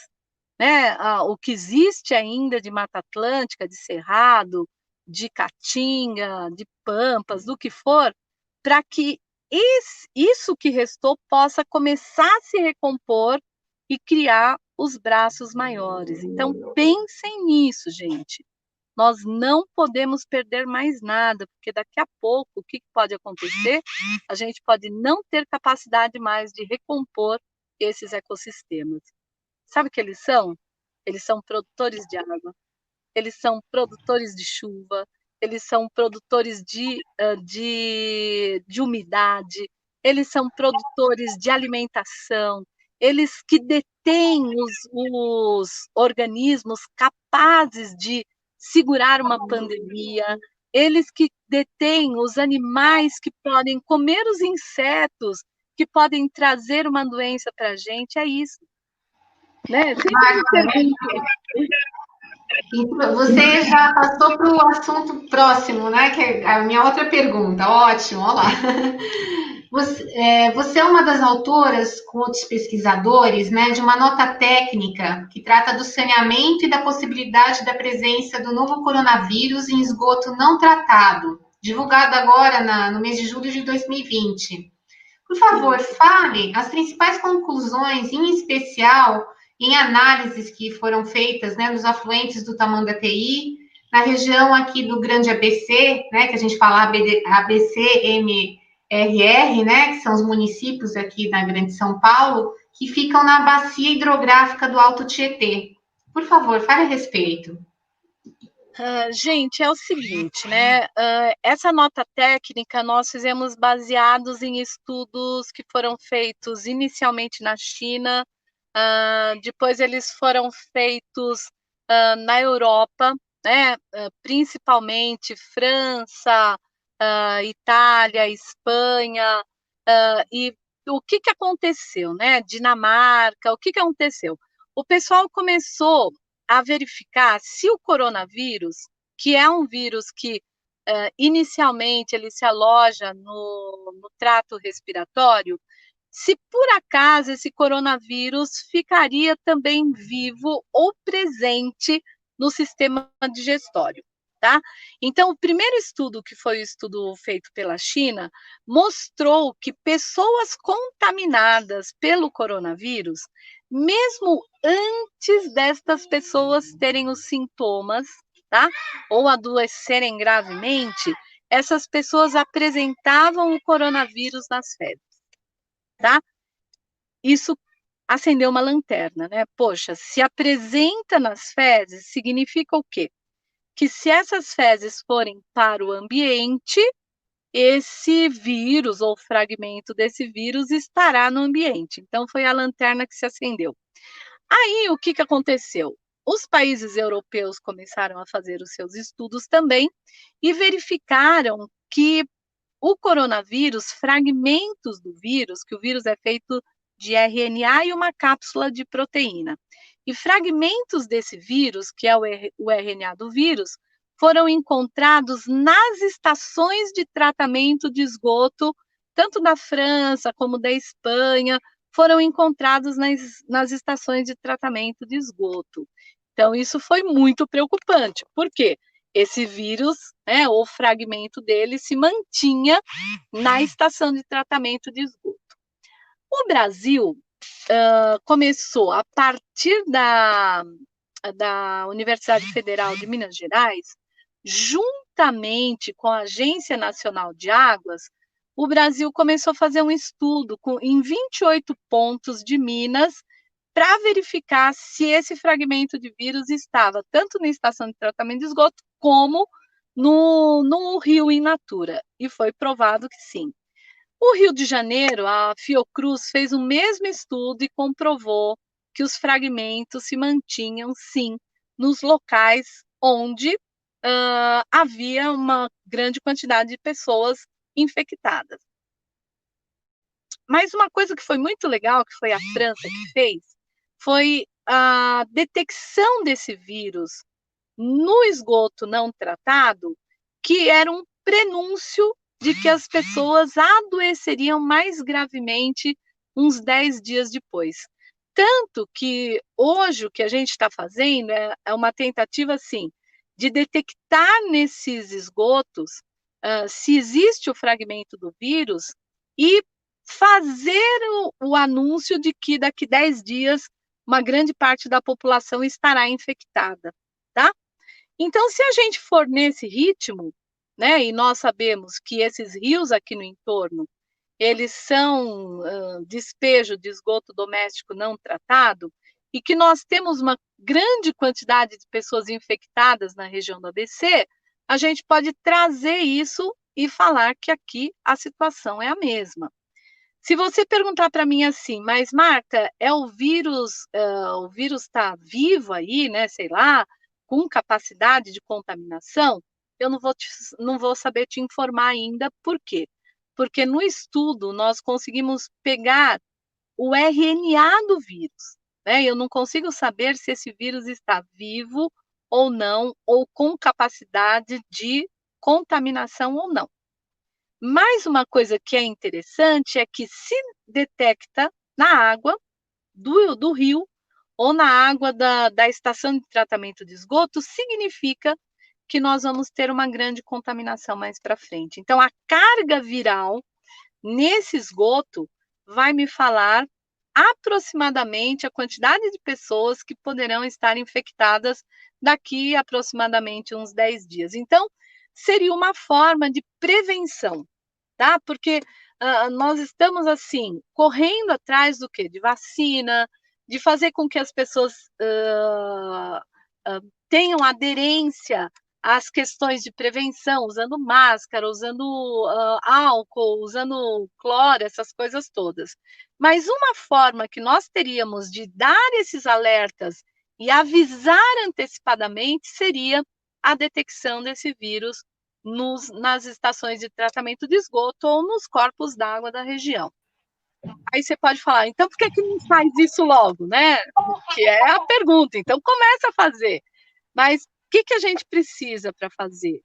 né, o que existe ainda de Mata Atlântica, de Cerrado, de Caatinga, de Pampas, do que for, para que isso que restou possa começar a se recompor e criar os braços maiores. Então, pensem nisso, gente. Nós não podemos perder mais nada, porque daqui a pouco, o que pode acontecer? A gente pode não ter capacidade mais de recompor esses ecossistemas. Sabe o que eles são? Eles são produtores de água. eles são produtores de chuva, eles são produtores de umidade, eles são produtores de alimentação, eles que detêm os organismos capazes de segurar uma pandemia, eles que detêm os animais que podem comer os insetos, que podem trazer uma doença para a gente, é isso. Né? Sempre me pergunto.
Você já passou para o assunto próximo, né? Que é a minha outra pergunta. Ótimo, olha lá. Você é uma das autoras, com outros pesquisadores, né, de uma nota técnica que trata do saneamento e da possibilidade da presença do novo coronavírus em esgoto não tratado, divulgado agora no mês de julho de 2020. Por favor, fale as principais conclusões, em especial em análises que foram feitas, né, nos afluentes do Tamanduateí, na região aqui do Grande ABC, né, que a gente fala ABC-MRR, né, que são os municípios aqui na Grande São Paulo, que ficam na bacia hidrográfica do Alto Tietê. Por favor, fale a respeito.
Gente, é o seguinte, né? Essa nota técnica nós fizemos baseados em estudos que foram feitos inicialmente na China, depois eles foram feitos na Europa, né? Principalmente França, Itália, Espanha, e o que aconteceu, né? Dinamarca, o que aconteceu? O pessoal começou a verificar se o coronavírus, que é um vírus que inicialmente ele se aloja no trato respiratório, se por acaso esse coronavírus ficaria também vivo ou presente no sistema digestório, tá? Então, o primeiro estudo, que foi o estudo feito pela China, mostrou que pessoas contaminadas pelo coronavírus, mesmo antes destas pessoas terem os sintomas, tá? Ou adoecerem gravemente, essas pessoas apresentavam o coronavírus nas fezes, tá? Isso acendeu uma lanterna, né? Poxa, se apresenta nas fezes, significa o quê? Que se essas fezes forem para o ambiente, esse vírus ou fragmento desse vírus estará no ambiente. Então, foi a lanterna que se acendeu. Aí, o que aconteceu? Os países europeus começaram a fazer os seus estudos também e verificaram que o coronavírus, fragmentos do vírus, que o vírus é feito de RNA e uma cápsula de proteína. E fragmentos desse vírus, que é o RNA do vírus, foram encontrados nas estações de tratamento de esgoto, tanto da França como da Espanha, foram encontrados nas estações de tratamento de esgoto. Então, isso foi muito preocupante. Por quê? Esse vírus, né, ou fragmento dele, se mantinha na estação de tratamento de esgoto. O Brasil começou, a partir da Universidade Federal de Minas Gerais, juntamente com a Agência Nacional de Águas, o Brasil começou a fazer um estudo em 28 pontos de Minas para verificar se esse fragmento de vírus estava tanto na estação de tratamento de esgoto como no rio in natura. E foi provado que sim. O Rio de Janeiro, a Fiocruz, fez o mesmo estudo e comprovou que os fragmentos se mantinham, sim, nos locais onde havia uma grande quantidade de pessoas infectadas. Mas uma coisa que foi muito legal, que foi a França que fez, foi a detecção desse vírus no esgoto não tratado, que era um prenúncio de que as pessoas adoeceriam mais gravemente uns 10 dias depois. Tanto que hoje o que a gente está fazendo é uma tentativa, assim, de detectar nesses esgotos se existe o fragmento do vírus e fazer o anúncio de que daqui 10 dias uma grande parte da população estará infectada, tá? Então, se a gente for nesse ritmo, né, e nós sabemos que esses rios aqui no entorno, eles são despejo de esgoto doméstico não tratado, e que nós temos uma grande quantidade de pessoas infectadas na região do ABC, a gente pode trazer isso e falar que aqui a situação é a mesma. Se você perguntar para mim assim, mas Marta, o vírus está vivo aí, né? Sei lá, com capacidade de contaminação? Eu não vou saber te informar ainda. Por quê? Porque no estudo nós conseguimos pegar o RNA do vírus, né? Eu não consigo saber se esse vírus está vivo ou não, ou com capacidade de contaminação ou não. Mais uma coisa que é interessante é que se detecta na água do rio ou na água da estação de tratamento de esgoto, significa que nós vamos ter uma grande contaminação mais para frente. Então, a carga viral nesse esgoto vai me falar aproximadamente a quantidade de pessoas que poderão estar infectadas daqui a aproximadamente uns 10 dias. Então, seria uma forma de prevenção, tá? Porque nós estamos, assim, correndo atrás do quê? De vacina, de fazer com que as pessoas tenham aderência às questões de prevenção, usando máscara, usando álcool, usando cloro, essas coisas todas. Mas uma forma que nós teríamos de dar esses alertas e avisar antecipadamente seria a detecção desse vírus nas estações de tratamento de esgoto ou nos corpos d'água da região. Aí você pode falar, então por que não faz isso logo, né? Que é a pergunta. Então começa a fazer. Mas o que a gente precisa para fazer?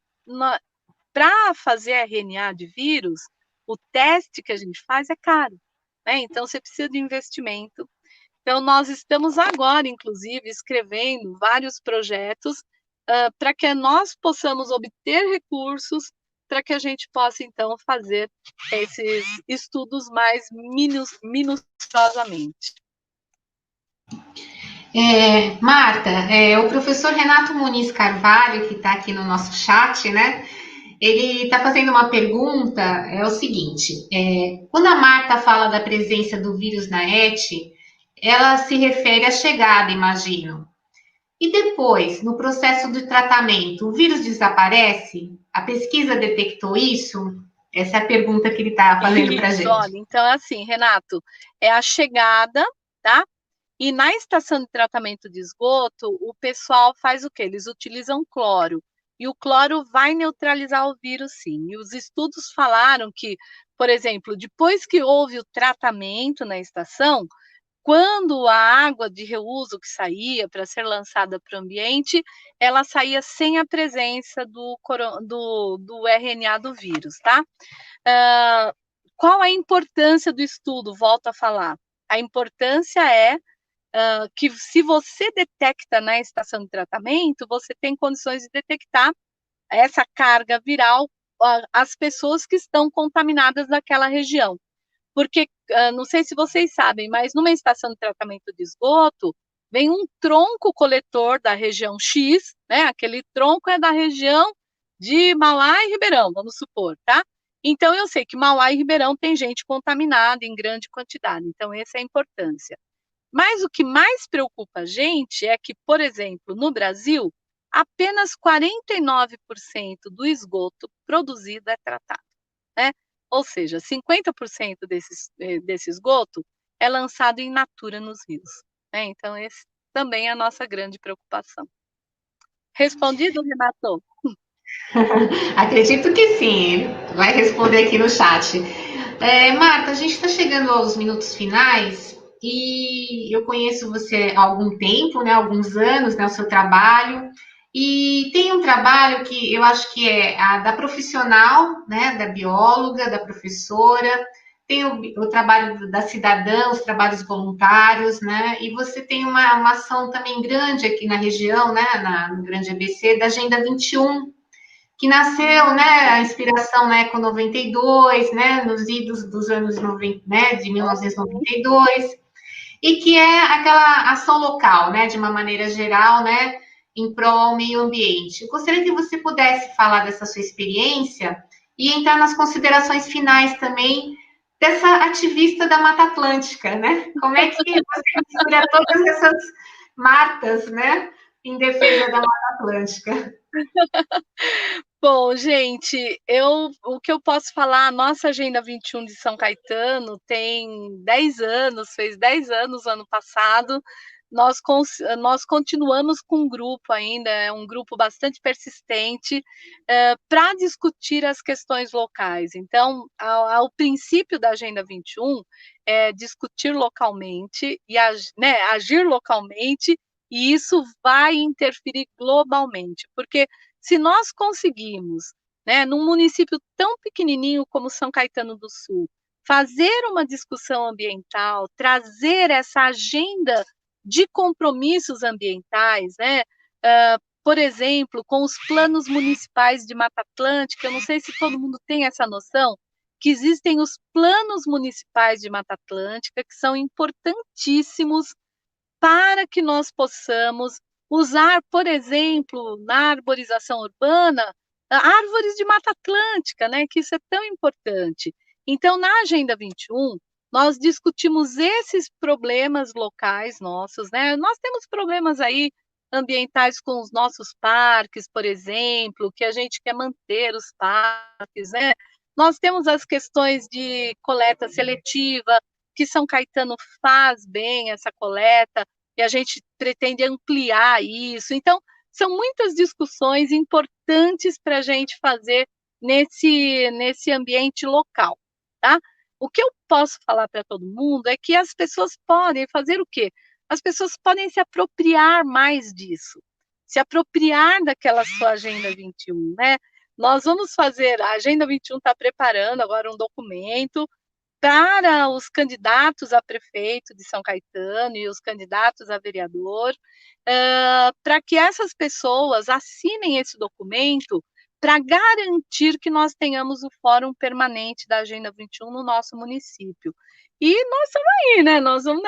Para fazer RNA de vírus, o teste que a gente faz é caro, né? Então você precisa de investimento. Então nós estamos agora, inclusive, escrevendo vários projetos para que nós possamos obter recursos para que a gente possa, então, fazer esses estudos mais minuciosamente.
Marta, o professor Renato Muniz Carvalho, que está aqui no nosso chat, né? Ele está fazendo uma pergunta, é o seguinte, quando a Marta fala da presença do vírus na ET, ela se refere à chegada, imagino. E depois, no processo de tratamento, o vírus desaparece? A pesquisa detectou isso? Essa é a pergunta que ele está fazendo para a gente.
Olha, então, assim, Renato, é a chegada, tá? E na estação de tratamento de esgoto, o pessoal faz o quê? Eles utilizam cloro. E o cloro vai neutralizar o vírus, sim. E os estudos falaram que, por exemplo, depois que houve o tratamento na estação, quando a água de reuso que saía para ser lançada para o ambiente, ela saía sem a presença do RNA do vírus, tá? Qual a importância do estudo? Volto a falar. A importância é que se você detecta na estação de tratamento, você tem condições de detectar essa carga viral as pessoas que estão contaminadas naquela região. Porque, não sei se vocês sabem, mas numa estação de tratamento de esgoto, vem um tronco coletor da região X, né? Aquele tronco é da região de Mauá e Ribeirão, vamos supor, tá? Então, eu sei que Mauá e Ribeirão tem gente contaminada em grande quantidade, então essa é a importância. Mas o que mais preocupa a gente é que, por exemplo, no Brasil, apenas 49% do esgoto produzido é tratado, né? Ou seja, 50% desse esgoto é lançado in natura nos rios, né? Então, esse também é a nossa grande preocupação. Respondido, Renato?
Acredito que sim, vai responder aqui no chat. Marta, a gente está chegando aos minutos finais e eu conheço você há algum tempo, né, alguns anos, né, o seu trabalho, e tem um trabalho que eu acho que é a da profissional, né, da bióloga, da professora, tem o trabalho da cidadã, os trabalhos voluntários, né, e você tem uma ação também grande aqui na região, né, no Grande ABC, da Agenda 21, que nasceu, né, a inspiração na Eco 92, né, nos idos dos anos 90, né, de 1992, e que é aquela ação local, né, de uma maneira geral, né, em prol ao meio ambiente. Eu gostaria que você pudesse falar dessa sua experiência e entrar nas considerações finais também dessa ativista da Mata Atlântica, né? Como é que você mistura todas essas marcas, né, em defesa da Mata Atlântica?
Bom, gente, o que eu posso falar, a nossa Agenda 21 de São Caetano tem 10 anos, fez 10 anos ano passado. Nós continuamos com um grupo ainda, é um grupo bastante persistente, para discutir as questões locais. Então, ao princípio da Agenda 21 é discutir localmente e né, agir localmente, e isso vai interferir globalmente, porque se nós conseguimos, né, num município tão pequenininho como São Caetano do Sul, fazer uma discussão ambiental, trazer essa agenda de compromissos ambientais, né? Por exemplo, com os planos municipais de Mata Atlântica, eu não sei se todo mundo tem essa noção, que existem os planos municipais de Mata Atlântica, que são importantíssimos para que nós possamos usar, por exemplo, na arborização urbana, árvores de Mata Atlântica, né, que isso é tão importante. Então, na Agenda 21, nós discutimos esses problemas locais nossos, né? Nós temos problemas aí ambientais com os nossos parques, por exemplo, que a gente quer manter os parques, né? Nós temos as questões de coleta seletiva, que São Caetano faz bem essa coleta, e a gente pretende ampliar isso. Então, são muitas discussões importantes para a gente fazer nesse ambiente local, tá? O que eu posso falar para todo mundo é que as pessoas podem fazer o quê? As pessoas podem se apropriar mais disso, se apropriar daquela sua Agenda 21, né? Nós vamos fazer, a Agenda 21 está preparando agora um documento para os candidatos a prefeito de São Caetano e os candidatos a vereador, para que essas pessoas assinem esse documento para garantir que nós tenhamos o fórum permanente da Agenda 21 no nosso município. E nós estamos aí, né? Nós vamos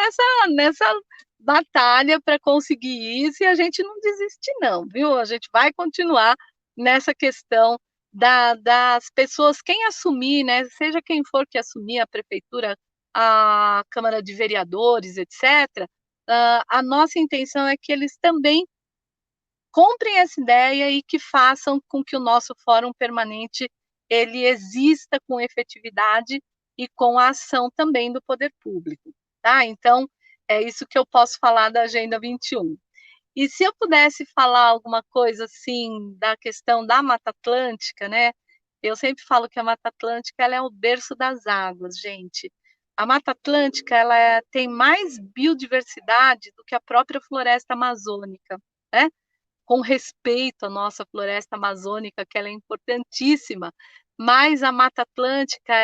nessa batalha para conseguir isso e a gente não desiste, não, viu? A gente vai continuar nessa questão das pessoas, quem assumir, né, seja quem for que assumir a prefeitura, a Câmara de Vereadores, etc., a nossa intenção é que eles também comprem essa ideia e que façam com que o nosso fórum permanente ele exista com efetividade e com a ação também do poder público, tá? Então, é isso que eu posso falar da Agenda 21. E se eu pudesse falar alguma coisa assim da questão da Mata Atlântica, né? Eu sempre falo que a Mata Atlântica ela é o berço das águas, gente. A Mata Atlântica tem mais biodiversidade do que a própria floresta amazônica, né? Com respeito à nossa floresta amazônica, que ela é importantíssima, mas a Mata Atlântica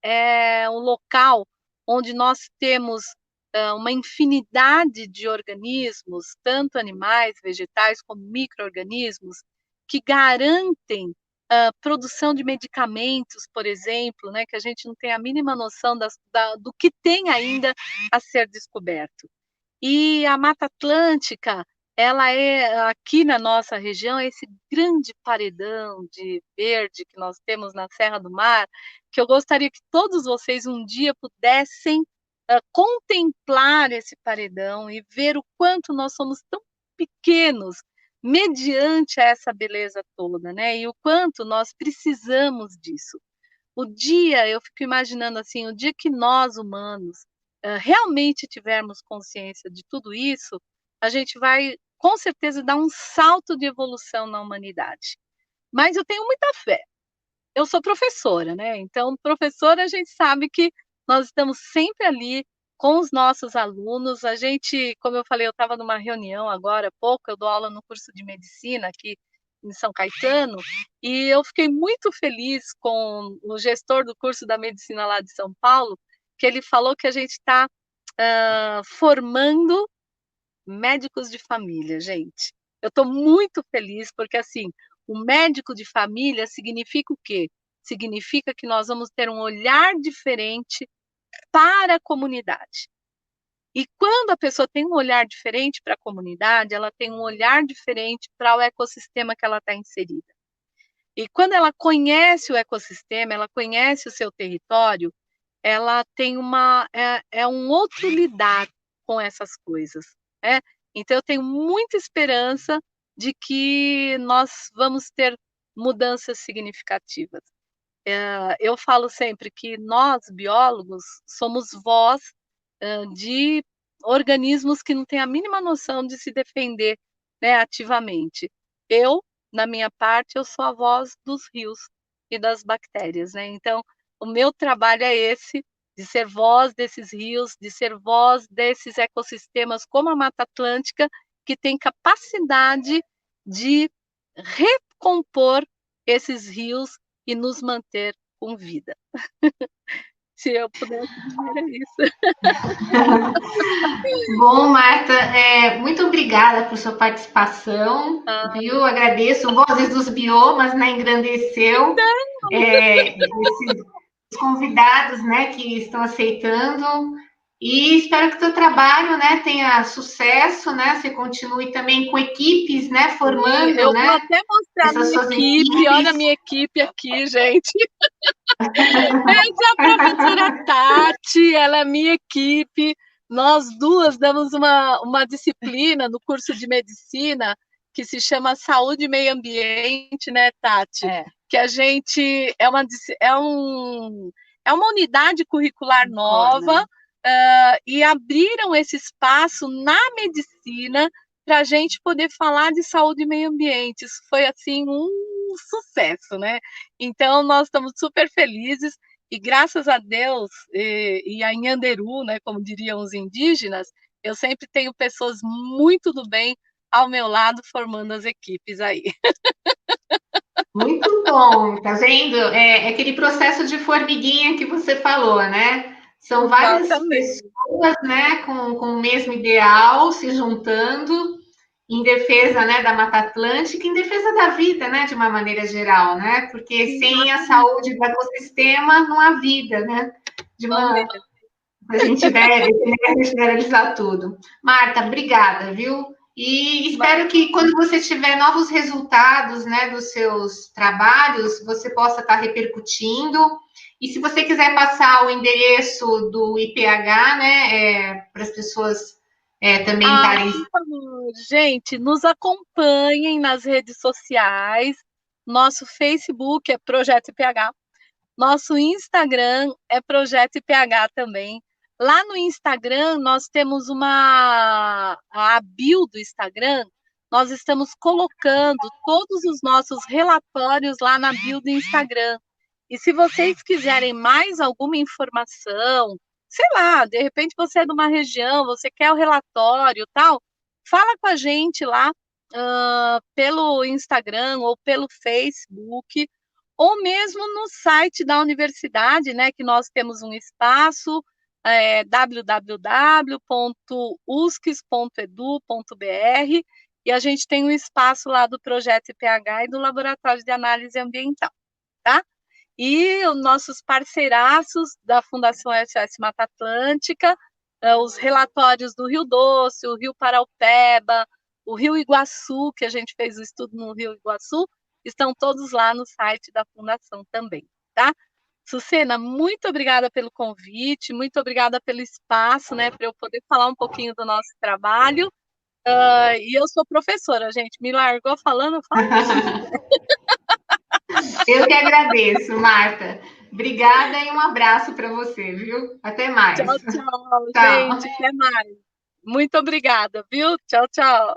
é um local onde nós temos uma infinidade de organismos, tanto animais, vegetais, como micro-organismos, que garantem a produção de medicamentos, por exemplo, né, que a gente não tem a mínima noção do que tem ainda a ser descoberto. E a Mata Atlântica, ela é, aqui na nossa região, esse grande paredão de verde que nós temos na Serra do Mar, que eu gostaria que todos vocês um dia pudessem contemplar esse paredão e ver o quanto nós somos tão pequenos mediante essa beleza toda, né? E o quanto nós precisamos disso. Eu fico imaginando assim, o dia que nós humanos realmente tivermos consciência de tudo isso, a gente vai com certeza dar um salto de evolução na humanidade. Mas eu tenho muita fé. Eu sou professora, né? Então, professora, a gente sabe que nós estamos sempre ali com os nossos alunos. A gente, como eu falei, eu estava numa reunião agora há pouco, eu dou aula no curso de medicina aqui em São Caetano, e eu fiquei muito feliz com o gestor do curso da medicina lá de São Paulo, que ele falou que a gente está formando médicos de família, gente. Eu estou muito feliz porque, assim, o médico de família significa o quê? Significa que nós vamos ter um olhar diferente para a comunidade. E quando a pessoa tem um olhar diferente para a comunidade, ela tem um olhar diferente para o ecossistema que ela está inserida. E quando ela conhece o ecossistema, ela conhece o seu território, ela tem um outro lidar com essas coisas, né? Então, eu tenho muita esperança de que nós vamos ter mudanças significativas. Eu falo sempre que nós, biólogos, somos voz de organismos que não têm a mínima noção de se defender, né, ativamente. Na minha parte, eu sou a voz dos rios e das bactérias, né? Então, o meu trabalho é esse, de ser voz desses rios, de ser voz desses ecossistemas como a Mata Atlântica, que tem capacidade de recompor esses rios e nos manter com vida. Se eu pudesse dizer é isso.
Bom, Marta, muito obrigada por sua participação, viu? Agradeço. Vozes dos Biomas, né? Engrandeceu esses convidados, né, que estão aceitando. E espero que o teu trabalho, né, tenha sucesso, né? Você continue também com equipes, né, formando,
eu
né?
vou até mostrar a minha equipe. Olha a minha equipe aqui, gente. Essa é a professora Tati, ela é minha equipe. Nós duas damos uma disciplina no curso de medicina que se chama Saúde e Meio Ambiente, né, Tati? Que a gente é uma unidade curricular nova, e abriram esse espaço na medicina para a gente poder falar de saúde e meio ambiente. Isso foi assim um sucesso, né? Então nós estamos super felizes e graças a Deus e a Nhanderu, né, como diriam os indígenas, eu sempre tenho pessoas muito do bem ao meu lado formando as equipes aí.
Muito bom, tá vendo? É aquele processo de formiguinha que você falou, né? São várias pessoas, né, com o mesmo ideal se juntando em defesa, né, da Mata Atlântica, em defesa da vida, né, de uma maneira geral, né? Porque sem a saúde do ecossistema não há vida, né? A gente deve generalizar tudo. Marta, obrigada, viu? E espero que quando você tiver novos resultados, né, dos seus trabalhos, você possa estar repercutindo. E se você quiser passar o endereço do IPH, né, para as pessoas também estarem.
Gente, nos acompanhem nas redes sociais. Nosso Facebook é Projeto IPH. Nosso Instagram é Projeto IPH também. Lá no Instagram, nós temos a bio do Instagram, nós estamos colocando todos os nossos relatórios lá na bio do Instagram. E se vocês quiserem mais alguma informação, sei lá, de repente você é de uma região, você quer o relatório tal, fala com a gente lá pelo Instagram ou pelo Facebook, ou mesmo no site da universidade, né, que nós temos um espaço, www.usques.edu.br, e a gente tem um espaço lá do Projeto IPH e do Laboratório de Análise Ambiental, tá? E os nossos parceiraços da Fundação SOS Mata Atlântica, os relatórios do Rio Doce, o Rio Paraupeba, o Rio Iguaçu, que a gente fez o estudo no Rio Iguaçu, estão todos lá no site da Fundação também, tá? Sucena, muito obrigada pelo convite, muito obrigada pelo espaço, né, para eu poder falar um pouquinho do nosso trabalho. E eu sou professora, gente, me largou falando, eu falo.
Eu que agradeço, Marta. Obrigada e um abraço para você, viu? Até mais.
Tchau, gente. Até mais. Muito obrigada, viu? Tchau, tchau.